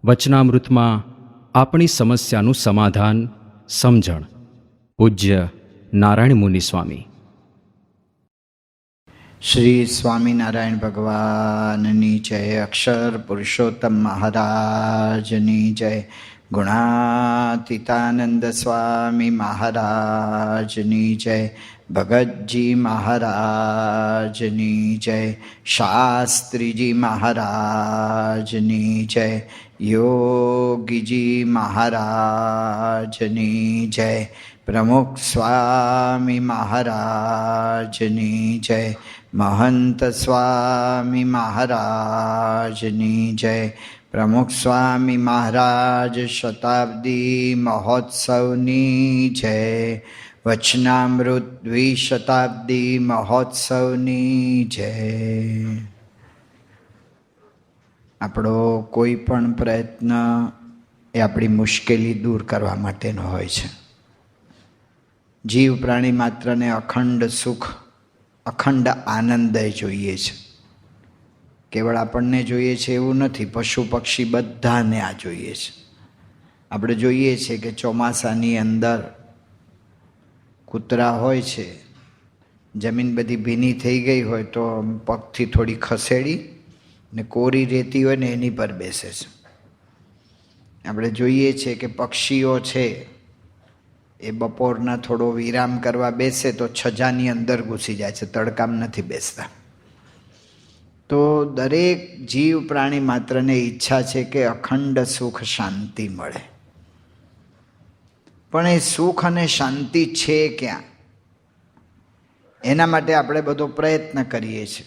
વચનામૃતમાં આપણી સમસ્યાનું સમાધાન સમજણ. પૂજ્ય નારાયણ મુનિ સ્વામી. શ્રી સ્વામિનારાયણ ભગવાનની જય. અક્ષર પુરુષોત્તમ મહારાજની જય. ગુણાતીતાનંદ સ્વામી મહારાજની જય. ભગતજી મહારાજની જય. શાસ્ત્રીજી મહારાજની જય. યોગીજી મહારાજની જય. પ્રમુખ સ્વામી મહારાજની જય. મહંત સ્વામી મહારાજની જય. પ્રમુખ સ્વામી મહારાજ શતાબ્દી મહોત્સવની જય. વચનામૃત દ્વિશતાબ્દી મહોત્સવની જય. આપણો કોઈ પણ પ્રયત્ન એ આપણી મુશ્કેલી દૂર કરવા માટેનો હોય છે. જીવ પ્રાણી માત્રને અખંડ સુખ, અખંડ આનંદ જોઈએ છે. કેવળ આપણને જોઈએ છે એવું નથી, પશુ પક્ષી બધાને આ જોઈએ છે. આપણે જોઈએ છે કે ચોમાસાની અંદર કૂતરા હોય છે, જમીન બધી ભીની થઈ ગઈ હોય તો પગથી થોડી ખસેડી ને કોરી રહેતી હોય ને એની પર બેસે છે. આપણે જોઈએ છે કે પક્ષીઓ છે એ બપોરના થોડો વિરામ કરવા બેસે તો છજાની અંદર ઘૂસી જાય છે, તડકામાં નથી બેસતા. તો દરેક જીવ પ્રાણી માત્રને ઈચ્છા છે કે અખંડ સુખ શાંતિ મળે. પણ એ સુખ અને શાંતિ છે ક્યાં? એના માટે આપણે બધો પ્રયત્ન કરીએ છીએ.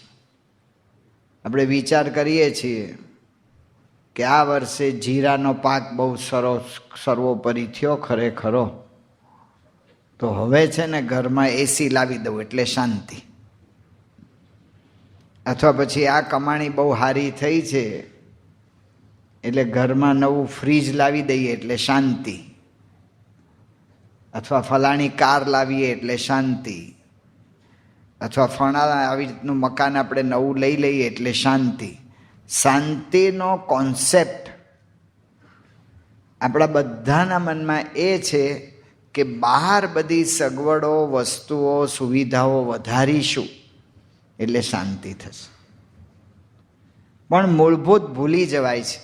આપણે વિચાર કરીએ છીએ કે આ વર્ષે જીરાનો પાક બહુ સર્વોપરી થયો ખરેખરો, તો હવે છે ને ઘરમાં એસી લાવી દઉં એટલે શાંતિ. અથવા પછી આ કમાણી બહુ સારી થઈ છે એટલે ઘરમાં નવું ફ્રીજ લાવી દઈએ એટલે શાંતિ. અથવા ફલાણી કાર લાવીએ એટલે શાંતિ. અથવા ફલાણા આવી રીતનું મકાન આપણે નવું લઈ લઈએ એટલે શાંતિ. શાંતિનો કોન્સેપ્ટ આપણા બધાના મનમાં એ છે કે બહાર બધી સગવડો, વસ્તુઓ, સુવિધાઓ વધારીશું એટલે શાંતિ થશે. પણ મૂળભૂત ભૂલી જવાય છે.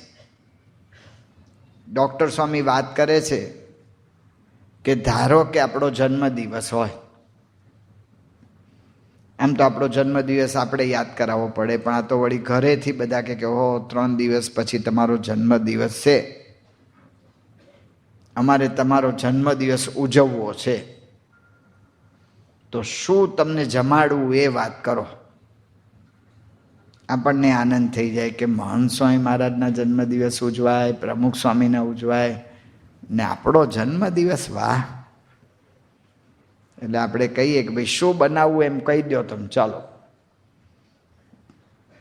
ડૉક્ટર સ્વામી વાત કરે છે કે ધારો કે આપણો જન્મદિવસ હોય, આમ તો આપણો જન્મદિવસ આપણે યાદ કરાવવો પડે, પણ આ તો વળી ઘરેથી બધા કે હો 3 દિવસ પછી તમારો જન્મદિવસ છે, અમારે તમારો જન્મદિવસ ઉજવવો છે, તો શું તમને જમાડવું એ વાત કરો. આપણને આનંદ થઈ જાય કે મહંત સ્વામી મહારાજના જન્મદિવસ ઉજવાય, પ્રમુખ સ્વામીના ઉજવાય ને આપણો જન્મદિવસ, વાહ. એટલે આપણે કહીએ કે ભાઈ શું બનાવવું એમ કહી દો તમે, ચાલો.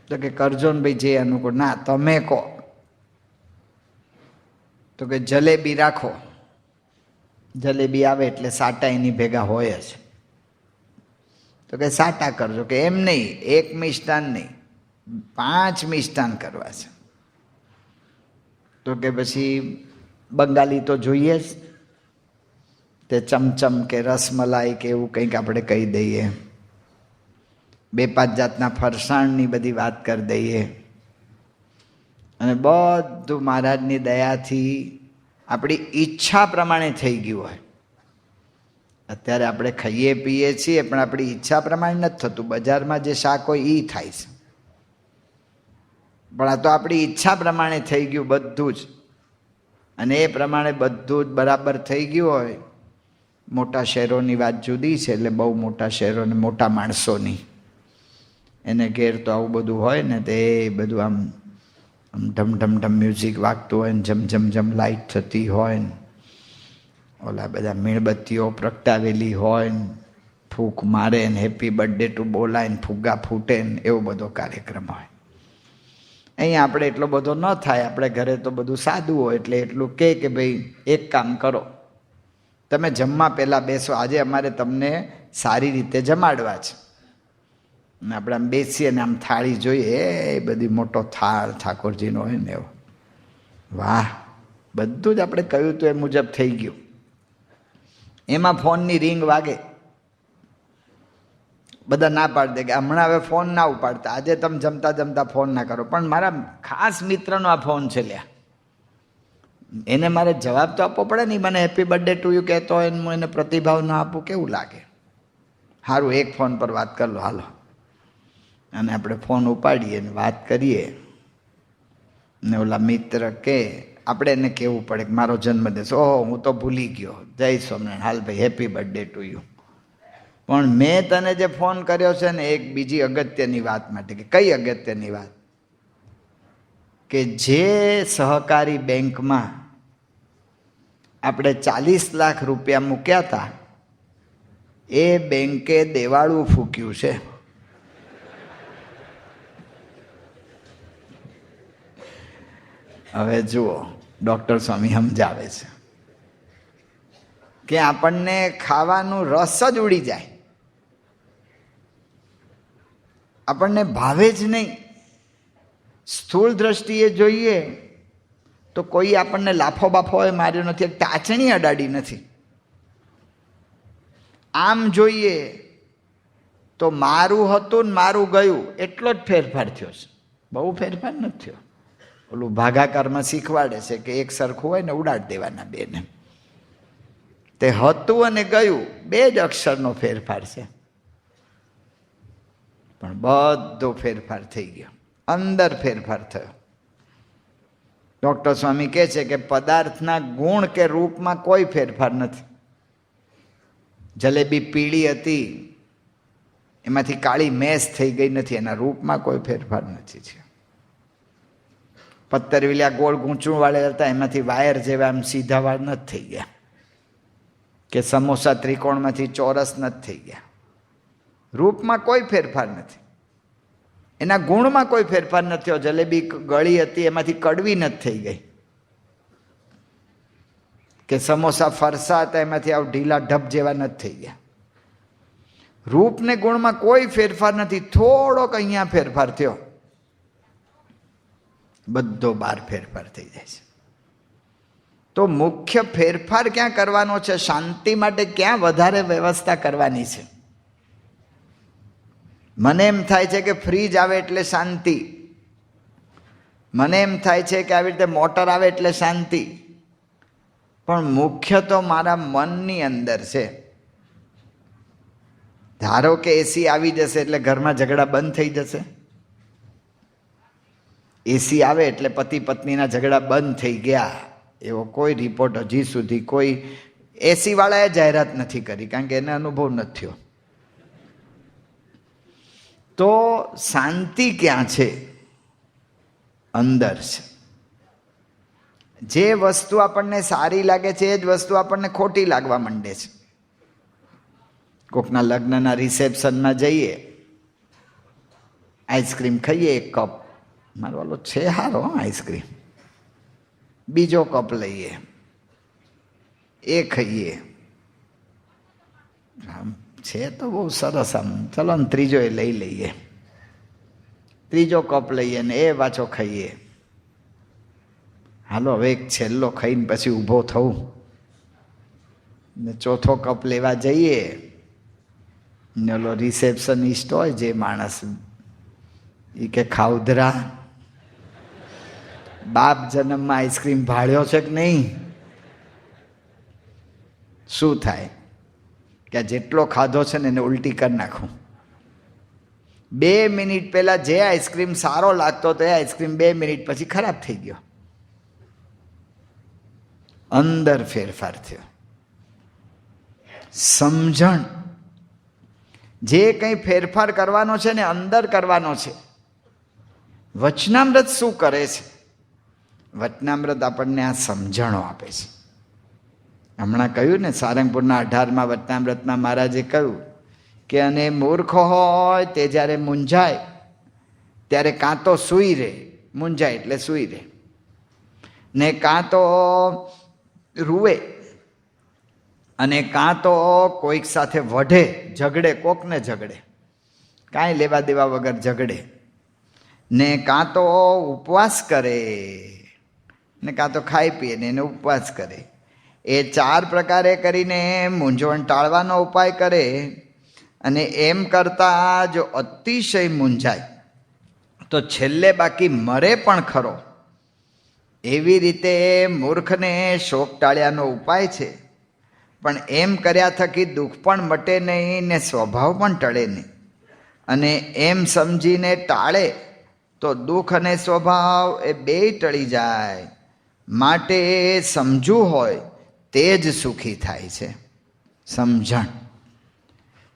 તો કે કરજો ને ભાઈ જે અનુકૂળ. ના, તમે કહો. તો કે જલેબી રાખો. જલેબી આવે એટલે સાટા એની ભેગા હોય જ. તો કે સાટા કરજો. કે એમ નહીં, એક મિષ્ટાન નહીં, 5 મિષ્ટાન કરવા છે. તો કે પછી બંગાળી તો જોઈએ જ, તે ચમચમ કે રસમલાઈ કે એવું કંઈક આપણે કહી દઈએ. 2-5 જાતના ફરસાણની બધી વાત કરી દઈએ. અને બધું મહારાજની દયાથી આપણી ઈચ્છા પ્રમાણે થઈ ગયું હોય. અત્યારે આપણે ખાઈએ પીએ છીએ પણ આપણી ઈચ્છા પ્રમાણે નથી થતું. બજારમાં જે શાક હોય એ થાય છે, પણ આ તો આપણી ઈચ્છા પ્રમાણે થઈ ગયું બધું જ. અને એ પ્રમાણે બધું જ બરાબર થઈ ગયું હોય. મોટા શહેરોની વાત જુદી છે, એટલે બહુ મોટા શહેરોને મોટા માણસોની, એને ઘેર તો આવું બધું હોય ને, તો એ બધું આમ ઢમ ઢમ ઢમ મ્યુઝિક વાગતું હોય ને, જમ જમ જમ લાઇટ થતી હોય ને, ઓલા બધા મીણબત્તીઓ પ્રગટાવેલી હોય ને, ફૂંક મારે ને, હેપી બર્થડે ટુ બોલાય ને, ફુગ્ગા ફૂટે ને, એવો બધો કાર્યક્રમ હોય. અહીંયા આપણે એટલો બધો ન થાય. આપણે ઘરે તો બધું સાદું હોય, એટલે એટલું કે ભાઈ એક કામ કરો, તમે જમવા પહેલાં બેસો, આજે અમારે તમને સારી રીતે જમાડવા છે. અને આપણે આમ બેસીએ ને આમ થાળી જોઈએ, એ બધી મોટો થાળ ઠાકોરજીનો હોય ને એવો, વાહ, બધું જ આપણે કહ્યું તો એ મુજબ થઈ ગયું. એમાં ફોનની રિંગ વાગે, બધા ના પાડી દે કે હમણાં હવે ફોન ના ઉપાડતા, આજે તમે જમતા જમતા ફોન ના કરો. પણ મારા ખાસ મિત્રનો આ ફોન છે લ્યા, એને મારે જવાબ તો આપવો પડે ને. મને હેપી બર્થડે ટુ યુ કહેતો હોય ને હું એને પ્રતિભાવ ના આપું, કેવું લાગે? સારું, એક ફોન પર વાત કરી લો હાલો. અને આપણે ફોન ઉપાડીએ ને વાત કરીએ ને ઓલા મિત્ર કે આપણે એને કહેવું પડે કે મારો જન્મદિવસ, ઓહો હું તો ભૂલી ગયો, જય સ્વામિનારાયણ, હાલ ભાઈ હેપી બર્થડે ટુ યુ. પણ મેં તને જે ફોન કર્યો છે ને એક બીજી અગત્યની વાત માટે. કે કઈ અગત્યની વાત? કે જે સહકારી બેંકમાં આપણે 40 લાખ રૂપિયા મૂક્યા હતા એ બેંકે દેવાળું ફૂક્યું છે. હવે જુઓ, ડૉક્ટર સ્વામી સમજાવે છે કે આપણને ખાવાનું રસ જ ઉડી જાય, આપણને ભાવે જ નહીં. સ્થૂળ દ્રષ્ટિએ જોઈએ તો કોઈ આપણને લાફો બાફો માર્યો નથી, એક ટાચણી અડાડી નથી. આમ જોઈએ તો મારું હતું ને મારું ગયું એટલો જ ફેરફાર થયો છે, બહુ ફેરફાર નથી થયો. ઓલું ભાગાકારમાં શીખવાડે છે કે એક સરખું હોય ને ઉડાડી દેવાના બેને. તે હતું અને ગયું બે જ અક્ષરનો ફેરફાર છે, પણ બધો ફેરફાર થઈ ગયો, અંદર ફેરફાર થયો. ડૉક્ટર સ્વામી કહે છે કે પદાર્થના ગુણ કે રૂપમાં કોઈ ફેરફાર નથી. જલેબી પીળી હતી એમાંથી કાળી મેસ થઈ ગઈ નથી, એના રૂપમાં કોઈ ફેરફાર નથી છે. પત્તરવીલ્યા ગોળ ગૂંચું વાળા હતા એમાંથી વાયર જેવા આમ સીધા વાળ નથી થઈ ગયા, કે સમોસા ત્રિકોણમાંથી ચોરસ નથી થઈ ગયા. રૂપમાં કોઈ ફેરફાર નથી, એના ગુણમાં કોઈ ફેરફાર નથી થયો. જલેબી ગળી હતી એમાંથી કડવી નથી થઈ ગઈ, કે સમોસા ફરસા હતા એમાંથી આવ ઢીલા ઢબ જેવા નથી થઈ ગયા. રૂપ ને ગુણમાં કોઈ ફેરફાર નથી, થોડોક અહીંયા ફેરફાર થયો, બધો બાર ફેરફાર થઈ જાય છે. તો મુખ્ય ફેરફાર ક્યાં કરવાનો છે? શાંતિ માટે ક્યાં વધારે વ્યવસ્થા કરવાની છે? મને એમ થાય છે કે ફ્રીજ આવે એટલે શાંતિ, મને એમ થાય છે કે આવી રીતે મોટર આવે એટલે શાંતિ, પણ મુખ્ય તો મારા મનની અંદર છે. ધારો કે એસી આવી જશે એટલે ઘરમાં ઝઘડા બંધ થઈ જશે. એસી આવે એટલે પતિ પત્નીના ઝઘડા બંધ થઈ ગયા એવો કોઈ રિપોર્ટ હજી સુધી કોઈ એસી વાળાએ જાહેરાત નથી કરી, કારણ કે એને અનુભવ નથી થયો. તો શાંતિ ક્યાં છે? અંદર છે. જે વસ્તુ આપણને સારી લાગે છે એ જ વસ્તુ આપણને ખોટી લાગવા માંડે છે. કોકના લગ્નના રિસેપ્શનમાં જઈએ, આઈસ્ક્રીમ ખાઈએ એક કપ, મારો વાલો છે હારો આઈસ્ક્રીમ, બીજો કપ લઈએ, એ ખાઈએ, છે તો બહુ સરસ, આમ ચલો ને ત્રીજો એ લઈ લઈએ, ત્રીજો કપ લઈએ ને એ પાછો ખાઈએ. હાલો હવે એક છેલ્લો ખાઈને પછી ઊભો થવું ને ચોથો કપ લેવા જઈએ ને ઓલો રિસેપ્શનિસ્ટ હોય જે માણસ, એ કે ખાઉધરા બાપ જન્મમાં આઈસ્ક્રીમ ભાળ્યો છે કે નહીં? શું થાય કે જેટલો ખાધો છે ને એને ઉલટી કરી નાખું. 2 મિનિટ પહેલા જે આઈસ્ક્રીમ સારો લાગતો હતો એ આઈસ્ક્રીમ 2 મિનિટ પછી ખરાબ થઈ ગયો. અંદર ફેરફાર થયો. સમજણ, જે કંઈ ફેરફાર કરવાનો છે ને અંદર કરવાનો છે. વચનામૃત શું કરે છે? વચનામૃત આપણને આ સમજણો આપે છે. હમણાં કહ્યું ને સારંગપુરના 18મા વચનામૃતમાં મહારાજે કહ્યું કે અને મૂર્ખ હોય તે જ્યારે મૂંઝાય ત્યારે કાં તો સૂઈ રહે, મૂંઝાય એટલે સૂઈ રહે, ને કાં તો રૂવે, અને કાં તો કોઈક સાથે વઢે, ઝઘડે, કોકને ઝઘડે, કાંઈ લેવા દેવા વગર ઝઘડે, ને કાં તો ઉપવાસ કરે, ને કાં તો ખાઈ પીએ ને એને ઉપવાસ કરે. એ 4 પ્રકારે કરીને મૂંઝવણ ટાળવાનો ઉપાય કરે. અને એમ કરતાં જો અતિશય મૂંઝાય તો છેલ્લે બાકી મરે પણ ખરો. એવી રીતે મૂર્ખને શોક ટાળ્યાનો ઉપાય છે. પણ એમ કર્યા થકી દુઃખ પણ મટે નહીં ને સ્વભાવ પણ ટળે નહીં. અને એમ સમજીને ટાળે તો દુઃખ અને સ્વભાવ એ બેય ટળી જાય. માટે સમજવું હોય તે જ સુખી થાય છે. સમજણ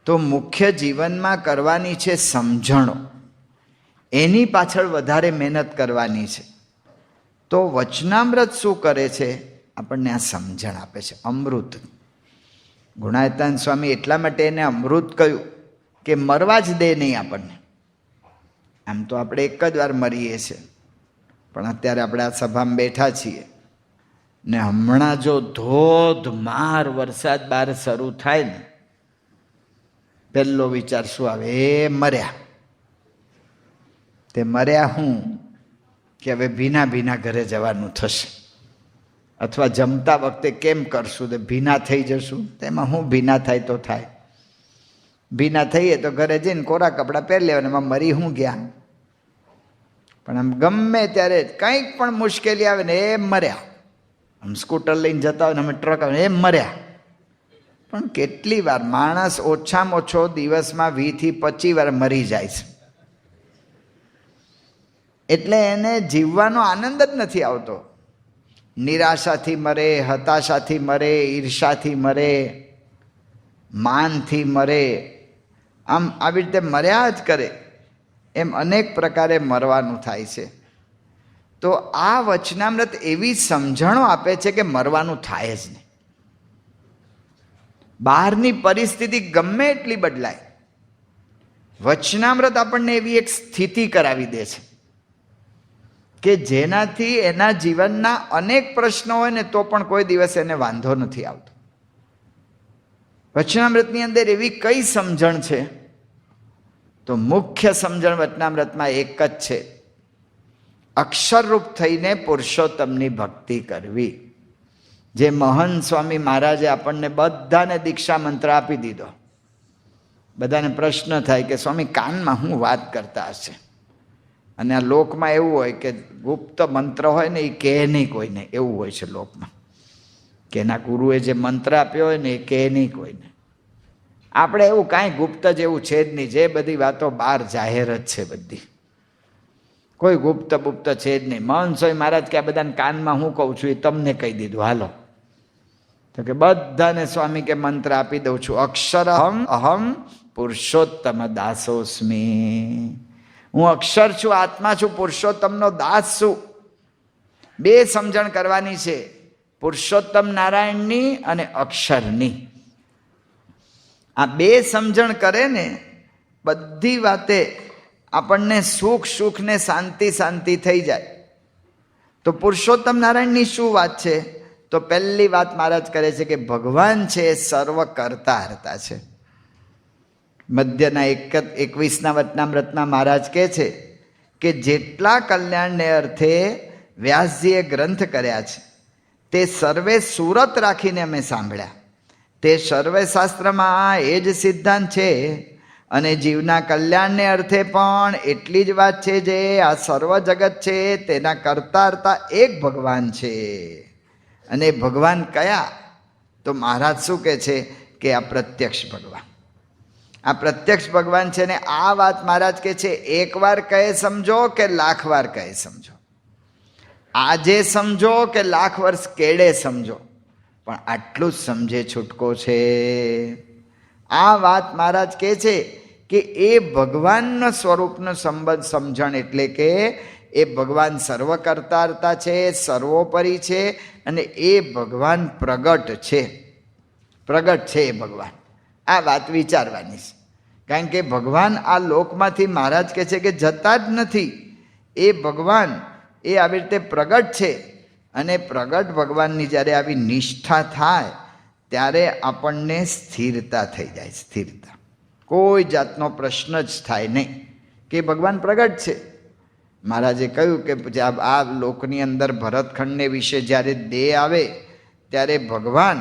તો મુખ્ય જીવનમાં કરવાની છે સમજણો. એની પાછળ વધારે મહેનત કરવાની છે. તો વચનામૃત શું કરે છે? આપણને આ સમજણ આપે છે. અમૃત. ગુણાયતાન સ્વામી એટલા માટે એને અમૃત કહ્યું કે મરવા જ દે નહીં આપણને. આમ તો આપણે એક જ વાર મરીએ છીએ, પણ અત્યારે આપણે આ સભામાં બેઠા છીએ ને હમણાં જો ધોધમાર વરસાદ બહાર શરૂ થાય ને, પહેલો વિચાર શું આવે? એ મર્યા. તે મર્યા હું કે હવે ભીના ભીના ઘરે જવાનું થશે, અથવા જમતા વખતે કેમ કરશું? તો ભીના થઈ જશું. તેમાં હું ભીના થાય તો થાય. ભીના થઈએ તો ઘરે જઈને કોરા કપડાં પહેરી લેવાના, એમાં મરી હું ગયા. પણ આમ ગમે ત્યારે કંઈક પણ મુશ્કેલી આવે ને એ મર્યા. આમ સ્કૂટર લઈને જતા હોય ને અમે ટ્રક આવે એ મર્યા. પણ કેટલી વાર માણસ ઓછામાં ઓછો દિવસમાં 20 થી 25 વાર મરી જાય છે. એટલે એને જીવવાનો આનંદ જ નથી આવતો. નિરાશાથી મરે, હતાશાથી મરે, ઈર્ષાથી મરે, માનથી મરે. આમ આવી રીતે મર્યા જ કરે. એમ અનેક પ્રકારે મરવાનું થાય છે. તો આ વચનામૃત એવી સમજણો આપે છે કે મરવાનું થાય જ નહીં. બહારની પરિસ્થિતિ ગમે એટલી બદલાય, વચનામૃત આપણને એવી એક સ્થિતિ કરાવી દે છે કે જેનાથી એના જીવનના અનેક પ્રશ્નો હોય ને તો પણ કોઈ દિવસ એને વાંધો નથી આવતો. વચનામૃતની અંદર એવી કઈ સમજણ છે? તો મુખ્ય સમજણ વચનામૃતમાં એક જ છે: અક્ષરરૂપ થઈને પુરુષોત્તમની ભક્તિ કરવી. જે મહંત સ્વામી મહારાજે આપણને બધાને દીક્ષા મંત્ર આપી દીધો. બધાને પ્રશ્ન થાય કે સ્વામી કાનમાં હું વાત કરતા હશે? અને આ લોકમાં એવું હોય કે ગુપ્ત મંત્ર હોય ને એ કહે નહીં કોઈને, એવું હોય છે લોકમાં, કે એના ગુરુએ જે મંત્ર આપ્યો હોય ને એ કહે નહીં કોઈને. આપણે એવું કાંઈ ગુપ્ત જેવું છે જ નહીં. જે બધી વાતો બહાર જાહેર જ છે બધી, કોઈ ગુપ્ત ગુપ્ત છે જ નહીં. મહંત સ્વામી મહારાજ કે આ બધાને કાનમાં હું કહું છું એ તમને કહી દીધું, હાલો. તો કે બધાને સ્વામી કે મંત્ર આપી દઉં છું: અક્ષરહમ અહમ પુરુષોત્તમ દાસોસ્મી. હું અક્ષર છું, આત્મા છું, પુરુષોત્તમનો દાસ છું. 2 સમજણ કરવાની છે, પુરુષોત્તમ નારાયણની અને અક્ષરની. આ 2 સમજણ કરે ને બધી વાતે આપણને સુખ સુખ ને શાંતિ શાંતિ થઈ જાય. તો પુરુષોત્તમ નારાયણની શું વાત છે? તો પહેલી વાત મહારાજ કરે છે કે ભગવાન છે એ સર્વ કરતા હરતા છે. મધ્યના 21ના વચનામૃતમાં મહારાજ કહે છે કે જેટલા કલ્યાણને અર્થે વ્યાસજીએ ગ્રંથ કર્યા છે તે સર્વે સુરત રાખીને અમે સાંભળ્યા. તે સર્વે શાસ્ત્રમાં એ જ સિદ્ધાંત છે. અને જીવના કલ્યાણને અર્થે પણ એટલી જ વાત છે જે આ સર્વ જગત છે તેના કરતા હરતા એક ભગવાન છે. અને ભગવાન કયા? તો મહારાજ શું કહે છે કે આ પ્રત્યક્ષ ભગવાન. આ પ્રત્યક્ષ ભગવાન છે ને આ વાત મહારાજ કહે છે 1 વાર કહે સમજો કે 1,00,000 વાર કહે સમજો. આજે સમજો કે 1,00,000 વર્ષ કેળે સમજો, પણ આટલું જ સમજે છૂટકો છે. આ વાત મહારાજ કહે છે કે એ ભગવાનના સ્વરૂપનો સંબંધ સમજણ એટલે કે એ ભગવાન સર્વ કરતા હરતા છે, સર્વોપરી છે, અને એ ભગવાન પ્રગટ છે. પ્રગટ છે એ ભગવાન. આ વાત વિચારવાની છે. કારણ કે ભગવાન આ લોકમાંથી મહારાજ કહે છે કે જતા જ નથી. એ ભગવાન એ આવી રીતે પ્રગટ છે. અને પ્રગટ ભગવાનની જ્યારે આવી નિષ્ઠા થાય ત્યારે આપણને સ્થિરતા થઈ જાય. સ્થિરતા, કોઈ જાતનો પ્રશ્ન જ થાય નહીં કે ભગવાન પ્રગટ છે. મહારાજે કહ્યું કે આ લોકની અંદર ભરતખંડને વિશે જ્યારે દેહ આવે ત્યારે ભગવાન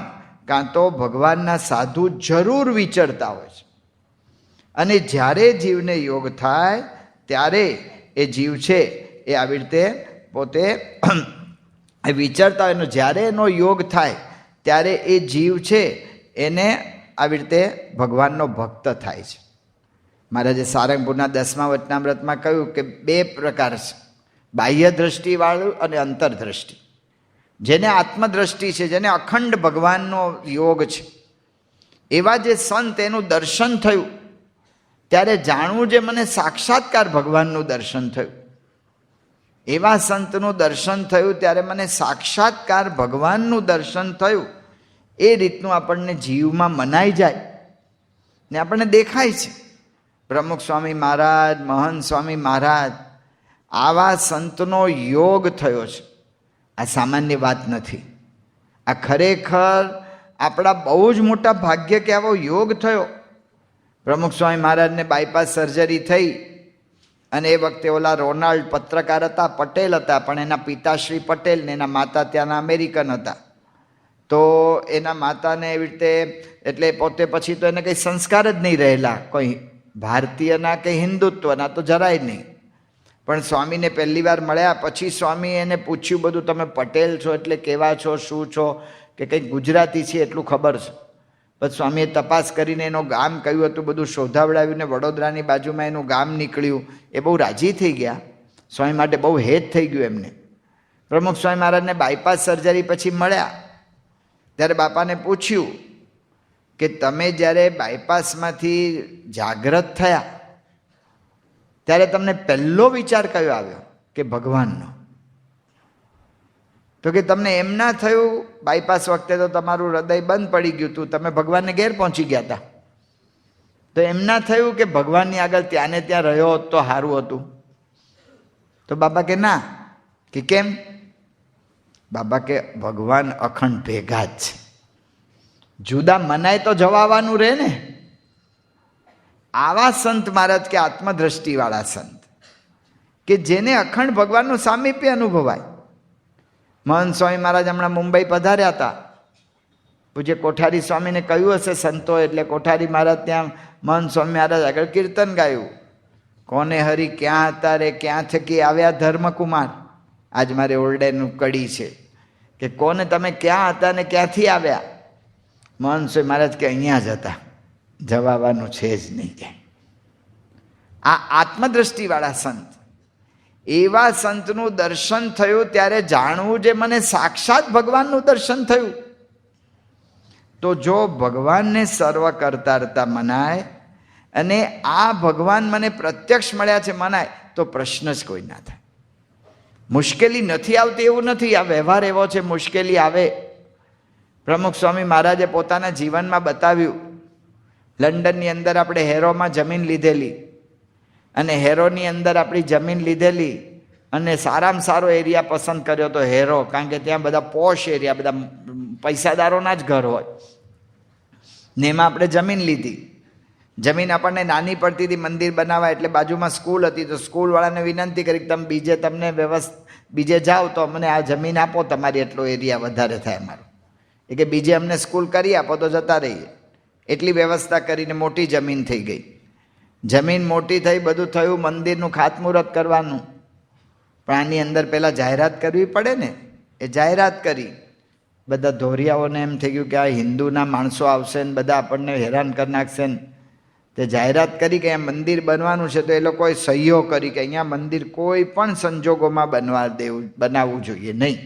કાં તો ભગવાનના સાધુ જરૂર વિચરતા હોય છે, અને જ્યારે જીવને યોગ થાય ત્યારે એ જીવ છે એ આવી રીતે પોતે વિચરતા હોય. જ્યારે એનો યોગ થાય ત્યારે એ જીવ છે એને આવી રીતે ભગવાનનો ભક્ત થાય છે. મહારાજે સારંગપુરના 10મા વચનામૃતમાં કહ્યું કે 2 પ્રકાર છે, બાહ્ય દ્રષ્ટિવાળું અને અંતરદ્રષ્ટિ. જેને આત્મદ્રષ્ટિ છે, જેને અખંડ ભગવાનનો યોગ છે, એવા જે સંત એનું દર્શન થયું ત્યારે જાણવું જે મને સાક્ષાત્કાર ભગવાનનું દર્શન થયું. એવા સંતનું દર્શન થયું ત્યારે મને સાક્ષાત્કાર ભગવાનનું દર્શન થયું. એ રીતનું આપણને જીવમાં મનાઈ જાય ને આપણને દેખાય છે. પ્રમુખ સ્વામી મહારાજ, મહંત સ્વામી મહારાજ, આવા સંતનો યોગ થયો છે. આ સામાન્ય વાત નથી. આ ખરેખર આપણા બહુ જ મોટા ભાગ્ય કે આવો યોગ થયો. પ્રમુખ સ્વામી મહારાજને બાયપાસ સર્જરી થઈ અને એ વખતે ઓલા રોનાલ્ડ પત્રકાર હતા, પટેલ હતા, પણ એના પિતાશ્રી પટેલ ને એના માતા ત્યાંના અમેરિકન હતા. તો એના માતાને એવી રીતે એટલે પોતે પછી તો એને કંઈ સંસ્કાર જ નહીં રહેલા, કોઈ ભારતીયના કે હિન્દુત્વના તો જરાય નહીં. પણ સ્વામીને પહેલી વાર મળ્યા પછી સ્વામી એને પૂછ્યું બધું, તમે પટેલ છો એટલે કેવા છો, શું છો, કે કંઈક ગુજરાતી છે એટલું ખબર છે. પછી સ્વામીએ તપાસ કરીને એનું ગામ કયું હતું બધું શોધાવડાવ્યું ને વડોદરાની બાજુમાં એનું ગામ નીકળ્યું. એ બહુ રાજી થઈ ગયા. સ્વામી માટે બહુ હેત થઈ ગયું એમને. પ્રમુખ સ્વામી મહારાજને બાયપાસ સર્જરી પછી મળ્યા ત્યારે બાપાને પૂછ્યું કે તમે જ્યારે બાયપાસમાંથી જાગૃત થયા ત્યારે તમને પહેલો વિચાર કયો આવ્યો? કે ભગવાનનો. તો કે તમને એમ ના થયું બાયપાસ વખતે તો તમારું હૃદય બંધ પડી ગયું હતું, તમે ભગવાનને ઘેર પહોંચી ગયા હતા, તો એમ ના થયું કે ભગવાનની આગળ ત્યાં ને ત્યાં રહ્યો હોત તો સારું હતું? તો બાબા કે ના. કે કેમ? બાબા કે ભગવાન અખંડ ભેગા જ છે, જુદા મનાય તો જવાવાનું રહે ને. આવા સંત મહારાજ કે આત્મદ્રષ્ટિવાળા સંત કે જેને અખંડ ભગવાનનું સામીપ્ય અનુભવાય. મહંત સ્વામી મહારાજ હમણાં મુંબઈ પધાર્યા હતા. પૂજ્ય કોઠારી સ્વામીને કહ્યું હશે સંતો, એટલે કોઠારી મહારાજ ત્યાં મહંત સ્વામી મહારાજ આગળ કીર્તન ગાયું, કોને હરી ક્યાં હતા રે ક્યાં થકી આવ્યા ધર્મકુમાર. આજ મારે ઓરડેનું કડી છે કે કોને તમે ક્યાં હતા ને ક્યાંથી આવ્યા? મહંત સ્વામી મહારાજ કે અહીંયા જ હતા, જવાવાનું છે જ નહીં. કે આ આત્મદ્રષ્ટિવાળા સંત, એવા સંતનું દર્શન થયું ત્યારે જાણવું જે મને સાક્ષાત ભગવાનનું દર્શન થયું. તો જો ભગવાનને સર્વ કરતા મનાય અને આ ભગવાન મને પ્રત્યક્ષ મળ્યા છે મનાય, તો પ્રશ્ન જ કોઈ ના થાય. મુશ્કેલી નથી આવતી એવું નથી, આ વ્યવહાર એવો છે મુશ્કેલી આવે. પ્રમુખ સ્વામી મહારાજે પોતાના જીવનમાં બતાવ્યું. લંડનની અંદર આપણે હેરોમાં જમીન લીધેલી અને હેરોની અંદર આપણી જમીન લીધેલી અને સારામાં સારો એરિયા પસંદ કર્યો તો હેરો, કારણ કે ત્યાં બધા પોશ એરિયા, બધા પૈસાદારોના જ ઘર હોય ને. એમાં આપણે જમીન લીધી. જમીન આપણને નાની પડતી હતી મંદિર બનાવવા, એટલે બાજુમાં સ્કૂલ હતી, તો સ્કૂલવાળાને વિનંતી કરી કે તમે તમને બીજે જાઓ તો અમને આ જમીન આપો, તમારી એટલો એરિયા વધારે થાય અમારો. એ કે બીજે અમને સ્કૂલ કરી આપો તો જતા રહીએ. એટલી વ્યવસ્થા કરીને મોટી જમીન થઈ ગઈ. જમીન મોટી થઈ, બધું થયું, મંદિરનું ખાતમુહૂર્ત કરવાનું, પણ આની અંદર પહેલાં જાહેરાત કરવી પડે ને. એ જાહેરાત કરી. બધા ધોરિયાઓને એમ થઈ ગયું કે આ હિન્દુના માણસો આવશે ને બધા આપણને હેરાન કરી નાખશે ને. તે જાહેરાત કરી કે અહીંયા મંદિર બનવાનું છે, તો એ લોકોએ સહીઓ કરી કે અહીંયા મંદિર કોઈ પણ સંજોગોમાં બનાવવું જોઈએ નહીં.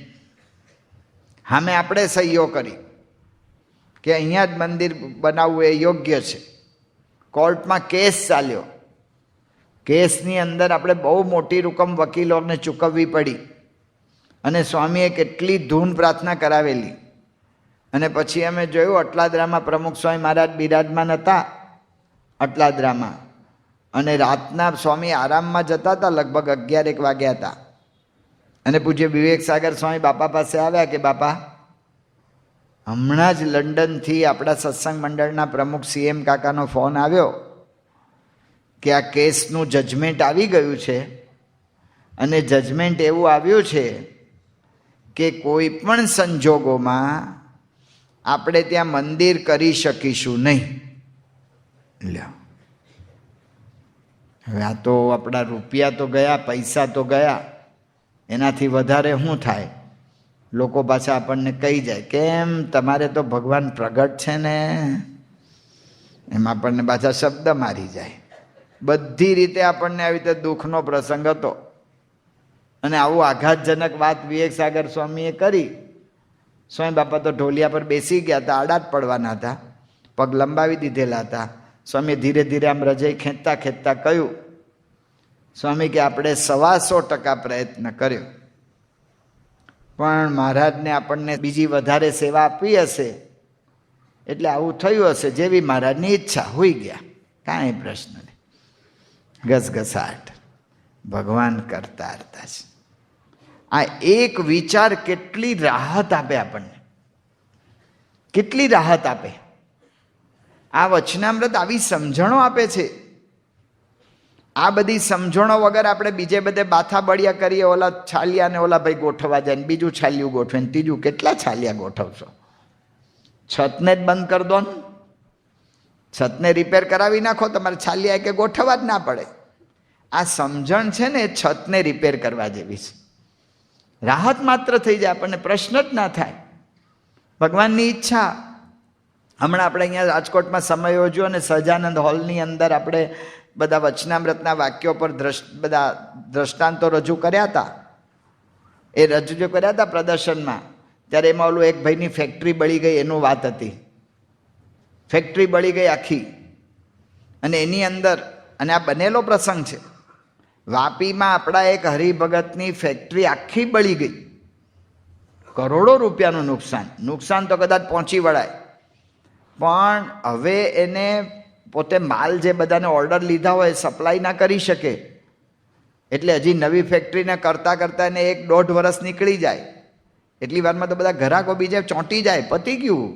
સામે આપણે સહીઓ કરી કે અહીંયા જ મંદિર બનાવવું એ યોગ્ય છે. કોર્ટમાં કેસ ચાલ્યો. કેસની અંદર આપણે બહુ મોટી રકમ વકીલોને ચૂકવવી પડી અને સ્વામીએ કેટલી ધૂન પ્રાર્થના કરાવેલી. અને પછી અમે જોયું અટલાદરામાં પ્રમુખ સ્વામી મહારાજ બિરાજમાન હતા અટલાદરામાં, અને રાતના સ્વામી આરામમાં જતા હતા, લગભગ 11-1 વાગ્યા હતા. અને પૂજ્ય વિવેક સાગર સ્વામી બાપા પાસે આવ્યા કે બાપા, હમણાં જ લંડનથી આપણા સત્સંગ મંડળના પ્રમુખ CM કાકાનો ફોન આવ્યો કે આ કેસનું જજમેન્ટ આવી ગયું છે અને જજમેન્ટ એવું આવ્યું છે કે કોઈ પણ સંજોગોમાં આપણે ત્યાં મંદિર કરી શકીશું નહીં. લ્યો, હવે આ તો આપણા રૂપિયા તો ગયા, પૈસા તો ગયા, એનાથી વધારે શું થાય? લોકો પાછા આપણને કહી જાય, કેમ તમારે તો ભગવાન પ્રગટ છે ને, એમ આપણને પાછા શબ્દ મારી જાય. બધી રીતે આપણને આવી રીતે દુઃખનો પ્રસંગ હતો. અને આવું આઘાતજનક વાત વિવેક સાગર સ્વામીએ કરી. સ્વામી બાપા તો ઢોલિયા પર બેસી ગયા હતા, આડા જ પડવાના હતા, પગ લંબાવી દીધેલા હતા. સ્વામીએ ધીરે ધીરે આમ રજાઈ ખેંચતા ખેંચતા કહ્યું, સ્વામી કે આપણે 125% પ્રયત્ન કર્યો, પણ મહારાજને આપણને બીજી વધારે સેવા આપવી હશે એટલે આવું થયું હશે, જેવી મહારાજની ઈચ્છા. હોઈ ગયા, કાંઈ પ્રશ્ન નહીં. ઘસઘસાટ ભગવાન કરતા હતા છે. આ એક વિચાર કેટલી રાહત આપે આપણને, કેટલી રાહત આપે. આ વચનામૃત આવી સમજણો આપે છે. આ બધી સમજણો વગર આપણે બીજે બધે બાથા બળિયા કરીએ, ઓલા છાલિયા ને ઓલા ભાઈ ગોઠવવા જાય ને બીજું છાલિયું ગોઠવે ને ત્રીજું, કેટલા છાલિયા ગોઠવશો? છતને જ બંધ કરી દો ને, છતને રિપેર કરાવી નાખો, તમારે છાલિયા કે ગોઠવવા જ ના પડે. આ સમજણ છે ને, એ છતને રિપેર કરવા જેવી છે. રાહત માત્ર થઈ જાય, આપણને પ્રશ્ન જ ના થાય. ભગવાનની ઈચ્છા. હમણાં આપણે અહીંયા રાજકોટમાં સમય યોજ્યો અને સહજાનંદ હોલની અંદર આપણે બધા વચનામૃતના વાક્યો પર બધા દ્રષ્ટાંતો રજૂ કર્યા હતા. એ રજૂ કર્યા હતા પ્રદર્શનમાં, ત્યારે એમાં ઓલું એક ભાઈની ફેક્ટરી બળી ગઈ એનું વાત હતી. ફેક્ટરી બળી ગઈ આખી, અને એની અંદર, અને આ બનેલો પ્રસંગ છે, વાપીમાં આપણા એક હરિભગતની ફેક્ટરી આખી બળી ગઈ. કરોડો રૂપિયાનું નુકસાન તો કદાચ પહોંચી વળાય, પણ હવે એને પોતે માલ જે બધાને ઓર્ડર લીધા હોય સપ્લાય ના કરી શકે, એટલે હજી નવી ફેક્ટરીને કરતાં કરતાં એને 1-1.5 વર્ષ નીકળી જાય. એટલી વારમાં તો બધા ઘરાકો બીજે ચોંટી જાય, પતી ગયું,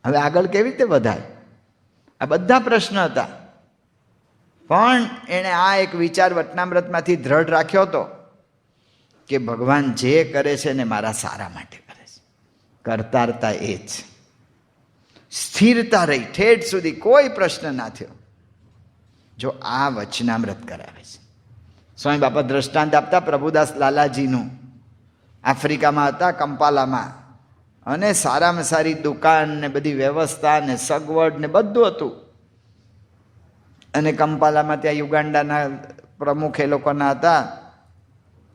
હવે આગળ કેવી રીતે વધાય? આ બધા પ્રશ્ન હતા. પણ એણે આ એક વિચાર વચનામૃતમાંથી દ્રઢ રાખ્યો હતો કે ભગવાન જે કરે છે ને મારા સારા માટે કરે છે. કરતારતા એ જ. સ્થિરતા રહી ઠેઠ સુધી, કોઈ પ્રશ્ન ના થયો. જો આ વચનામૃત કરાવે છે. સ્વામી બાપા દ્રષ્ટાંત આપતા પ્રભુદાસ લાલાજીનું. આફ્રિકામાં હતા, કંપાલામાં, અને સારામાં સારી દુકાન ને બધી વ્યવસ્થા ને સગવડ ને બધું હતું. અને કંપાલામાં ત્યાં યુગાન્ડાના પ્રમુખ એ લોકોના હતા,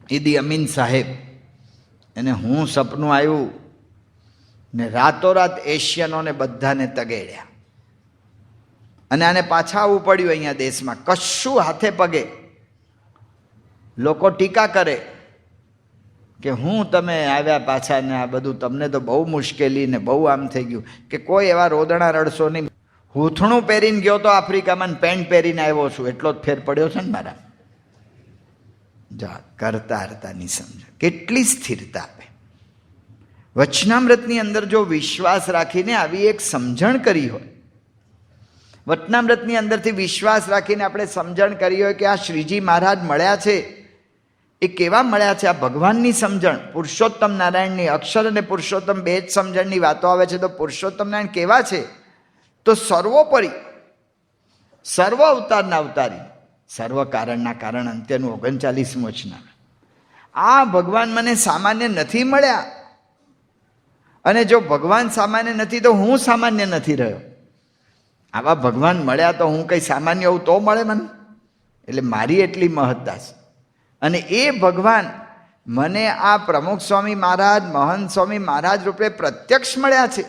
ઈદી અમીન સાહેબ. એને હું સપનું આવ્યું ને રાતોરાત એશિયનોને બધાને તગેડ્યા, અને આને પાછા આવવું પડ્યું અહીંયા દેશમાં. કશું હાથે પગે. લોકો ટીકા કરે કે હું તમે આવ્યા પાછા ને આ બધું, તમને તો બહુ મુશ્કેલી ને બહુ આમ થઈ ગયું. કે કોઈ એવા રોદણા રડશો નહીં. હૂથણું પહેરીને ગયો તો આફ્રિકામાં, પેન્ટ પહેરીને આવ્યો છું, એટલો જ ફેર પડ્યો છે ને મારા. જા કરતા હરતાની સમજ કેટલી સ્થિરતા આપે. વચનામૃતની અંદર જો વિશ્વાસ રાખીને આવી એક સમજણ કરી હોય, વચનામૃતની અંદરથી વિશ્વાસ રાખીને આપણે સમજણ કરી હોય કે આ શ્રીજી મહારાજ મળ્યા છે, એ કેવા મળ્યા છે? આ ભગવાનની સમજણ, પુરુષોત્તમ નારાયણની. અક્ષર અને પુરુષોત્તમ બે જ સમજણની વાતો આવે છે, તો પુરુષોત્તમ નારાયણ કેવા છે? તો સર્વોપરી, સર્વ અવતારના અવતારી, સર્વ કારણના કારણ, અંત્યનું 39મું વચનામૃત. આ ભગવાન મને સામાન્ય નથી મળ્યા, અને જો ભગવાન સામાન્ય નથી તો હું સામાન્ય નથી રહ્યો. આવા ભગવાન મળ્યા તો હું કંઈ સામાન્ય હોઉં તો મળે મને, એટલે મારી એટલી મહત્તા છે. અને એ ભગવાન મને આ પ્રમુખ સ્વામી મહારાજ, મહંત સ્વામી મહારાજ રૂપે પ્રત્યક્ષ મળ્યા છે.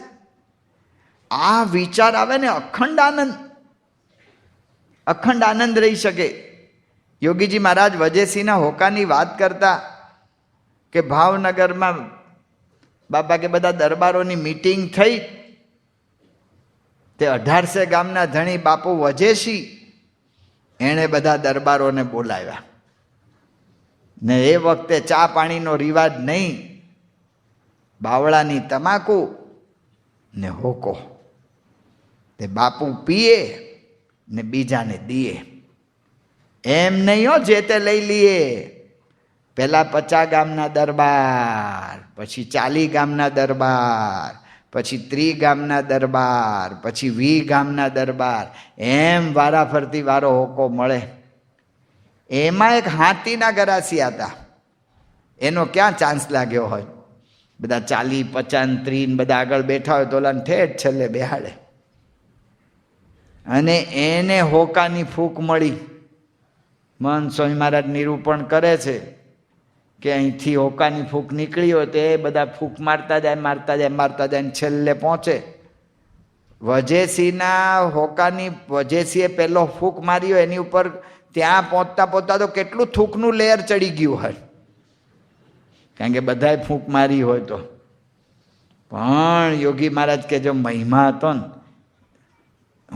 આ વિચાર આવે ને, અખંડ આનંદ રહી શકે. યોગીજી મહારાજ વજેસીના હોકાની વાત કરતા કે ભાવનગરમાં બાપા કે બધા દરબારોની મીટિંગ થઈ, તે 1800 ગામના ધણી બાપુ વજેસી, એણે બધા દરબારોને બોલાવ્યા. ને એ વખતે ચા પાણીનો રિવાજ નહીં, બાવળાની તમાકુ ને હોકો. તે બાપુ પીએ ને બીજાને દીએ, એમ નહીં હો જે તે લઈ લઈએ. પહેલાં 50 ગામના દરબાર, પછી 40 ગામના દરબાર, પછી 30 ગામના દરબાર, પછી 20 ગામના દરબાર, એમ વારા ફરતી વારો હોકો મળે. એમાં એક હાથીના ગરાસિયા હતા, એનો ક્યાં ચાન્સ લાગ્યો હોય? બધા 40, 50, 30 બધા આગળ બેઠા હોય તો ઓલાને ઠેઠ છેલ્લે બેહાડે. અને એને હોકાની ફૂંક મળી. મહંત સ્વામી મહારાજ નિરૂપણ કરે છે કે અહીંથી હોકાની ફૂંક નીકળી હોય તો એ બધા ફૂંક મારતા જાય મારતા જાય મારતા જાય ને છેલ્લે પહોંચે. વજેસીના હોકાની વજેસીએ પહેલો ફૂંક મારી હોય એની ઉપર ત્યાં પહોંચતા પહોંચતા તો કેટલું થૂકનું લેયર ચડી ગયું હોય, કારણ કે બધાએ ફૂંક મારી હોય તો. પણ યોગી મહારાજ કે જો મહિમા હતો ને,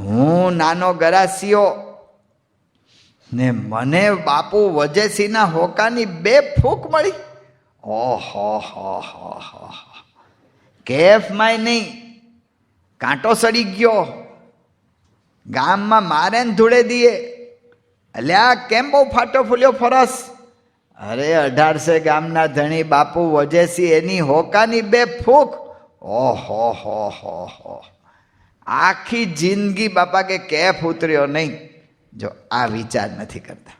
હું નાનો ગરાસિયો ને મને બાપુ વજેસીના હોકાની 2 ફૂંક મળી. ઓહો હો હો હો, કેફમાંય નહીં, કાંટો સડી ગયો, ગામમાં મારે ને ધૂળે દીએ. અલ્યા કેમ બહુ ફાટો ફૂલ્યો ફરસ? અરે 1800 ગામના ધણી બાપુ વજેસી એની હોકાની 2 ફૂંક. ઓહો હો હો હો, આખી જિંદગી બાપા કે કેફ ઉતર્યો નહીં. જો આ વિચાર નથી કરતા.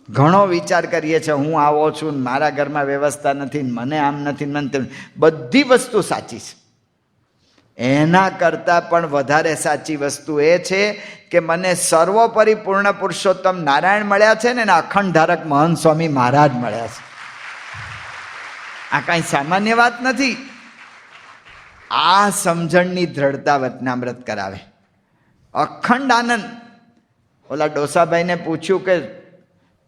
ઘણો વિચાર કરીએ છીએ, હું આવો છું ને મારા ઘરમાં વ્યવસ્થા નથી ને મને આમ નથી ને મને તેમ. બધી વસ્તુ સાચી છે. એના કરતાં પણ વધારે સાચી વસ્તુ એ છે કે મને સર્વોપરી પૂર્ણ પુરુષોત્તમ નારાયણ મળ્યા છે ને એના અખંડ ધારક મહંત સ્વામી મહારાજ મળ્યા છે. આ કાંઈ સામાન્ય વાત નથી. આ સમજણની દ્રઢતા વચનામૃત કરાવે. અખંડ આનંદ. ઓલા ડોસાભાઈને પૂછ્યું કે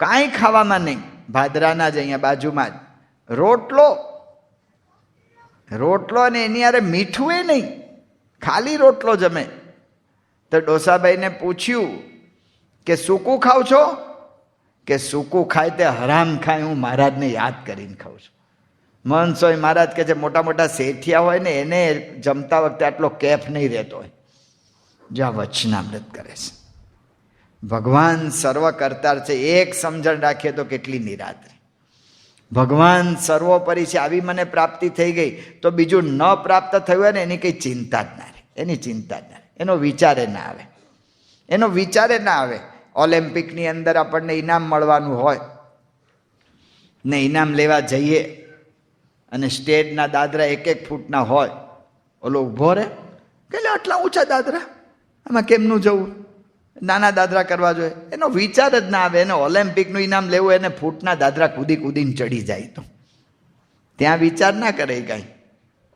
કાંઈ ખાવામાં નહીં, ભાદરાના જ અહીંયા બાજુમાં જ રોટલો અને એની યારે મીઠું એ નહીં, ખાલી રોટલો જમે. તો ડોસાભાઈને પૂછ્યું કે સૂકું ખાવ છો? કે સૂકું ખાય તે હરામ ખાય, હું મહારાજને યાદ કરીને ખાઉં છું. મહંત સ્વામી મહારાજ કે જે મોટા મોટા શેઠિયા હોય ને એને જમતા વખતે આટલો કેફ નહીં રહેતો હોય. જો આ વચનામૃત કરે છે. ભગવાન સર્વ કરતા છે. એક સમજણ રાખીએ તો કેટલી નિરાત. ભગવાન સર્વોપરી છે. આવી મને પ્રાપ્તિ થઈ ગઈ તો બીજું ન પ્રાપ્ત થયું હોય ને એની કંઈ ચિંતા જ ના રહે. એની ચિંતા જ ના રહે. એનો વિચારે ના આવે. એનો વિચારે ના આવે. ઓલિમ્પિકની અંદર આપણને ઇનામ મળવાનું હોય ને ઇનામ લેવા જઈએ અને સ્ટેજના દાદરા 1-1 ફૂટના હોય, ઓલો ઊભો રહે કે આટલા ઊંચા દાદરા, આમાં કેમનું જવું, નાના દાદરા કરવા જોઈએ. એનો વિચાર જ ના આવે. એને ઓલિમ્પિકનું ઇનામ લેવું, એને ફૂટના દાદરા કૂદી કૂદીને ચડી જાય તો ત્યાં વિચાર ના કરે કાંઈ.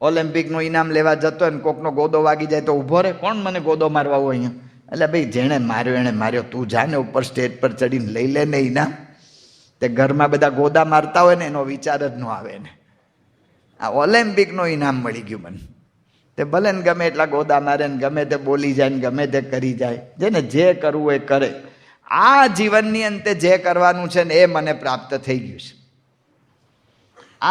ઓલિમ્પિકનું ઇનામ લેવા જતો અને કોકનો ગોદો વાગી જાય તો ઊભો રહે, કોણ મને ગોદો મારવા હોય અહીંયા? એટલે ભાઈ જેણે માર્યો એણે માર્યો, તું જાને ઉપર સ્ટેજ પર ચડીને લઈ લે ને ઇનામ. તે ઘરમાં બધા ગોદા મારતા હોય ને એનો વિચાર જ ન આવે ને. આ ઓલિમ્પિકનું ઇનામ મળી ગયું મને, તે ભલે ને ગમે એટલા ગોદા મારે ને ગમે તે બોલી જાય ને ગમે તે કરી જાય, જેને જે કરવું એ કરે. આ જીવનની અંતે જે કરવાનું છે ને એ મને પ્રાપ્ત થઈ ગયું છે.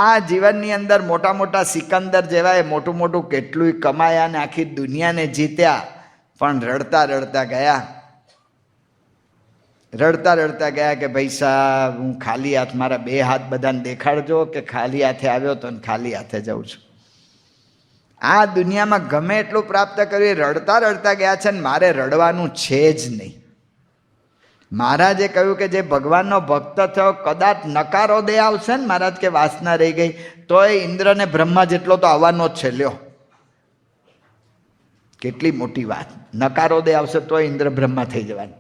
આ જીવનની અંદર મોટા મોટા સિકંદર જેવા એ મોટું મોટું કેટલું કમાયા ને આખી દુનિયાને જીત્યા, પણ રડતા રડતા ગયા. રડતા રડતા ગયા કે ભાઈ સાહેબ હું ખાલી હાથ, મારા 2 હાથ બધાને દેખાડજો કે ખાલી હાથે આવ્યો તો ને ખાલી હાથે જાઉં છું. આ દુનિયામાં ગમે એટલું પ્રાપ્ત કર્યું, રડતા રડતા ગયા છે ને મારે રડવાનું છે જ નહીં. મહારાજે કહ્યું કે જે ભગવાનનો ભક્ત થયો કદાચ નકારો દે આવશે ને મહારાજ કે વાસના રહી ગઈ તો એ ઇન્દ્રને બ્રહ્મા જેટલો તો આવવાનો જ છે. લ્યો કેટલી મોટી વાત. નકારો દે આવશે તો ઇન્દ્ર બ્રહ્મા થઈ જવાનું.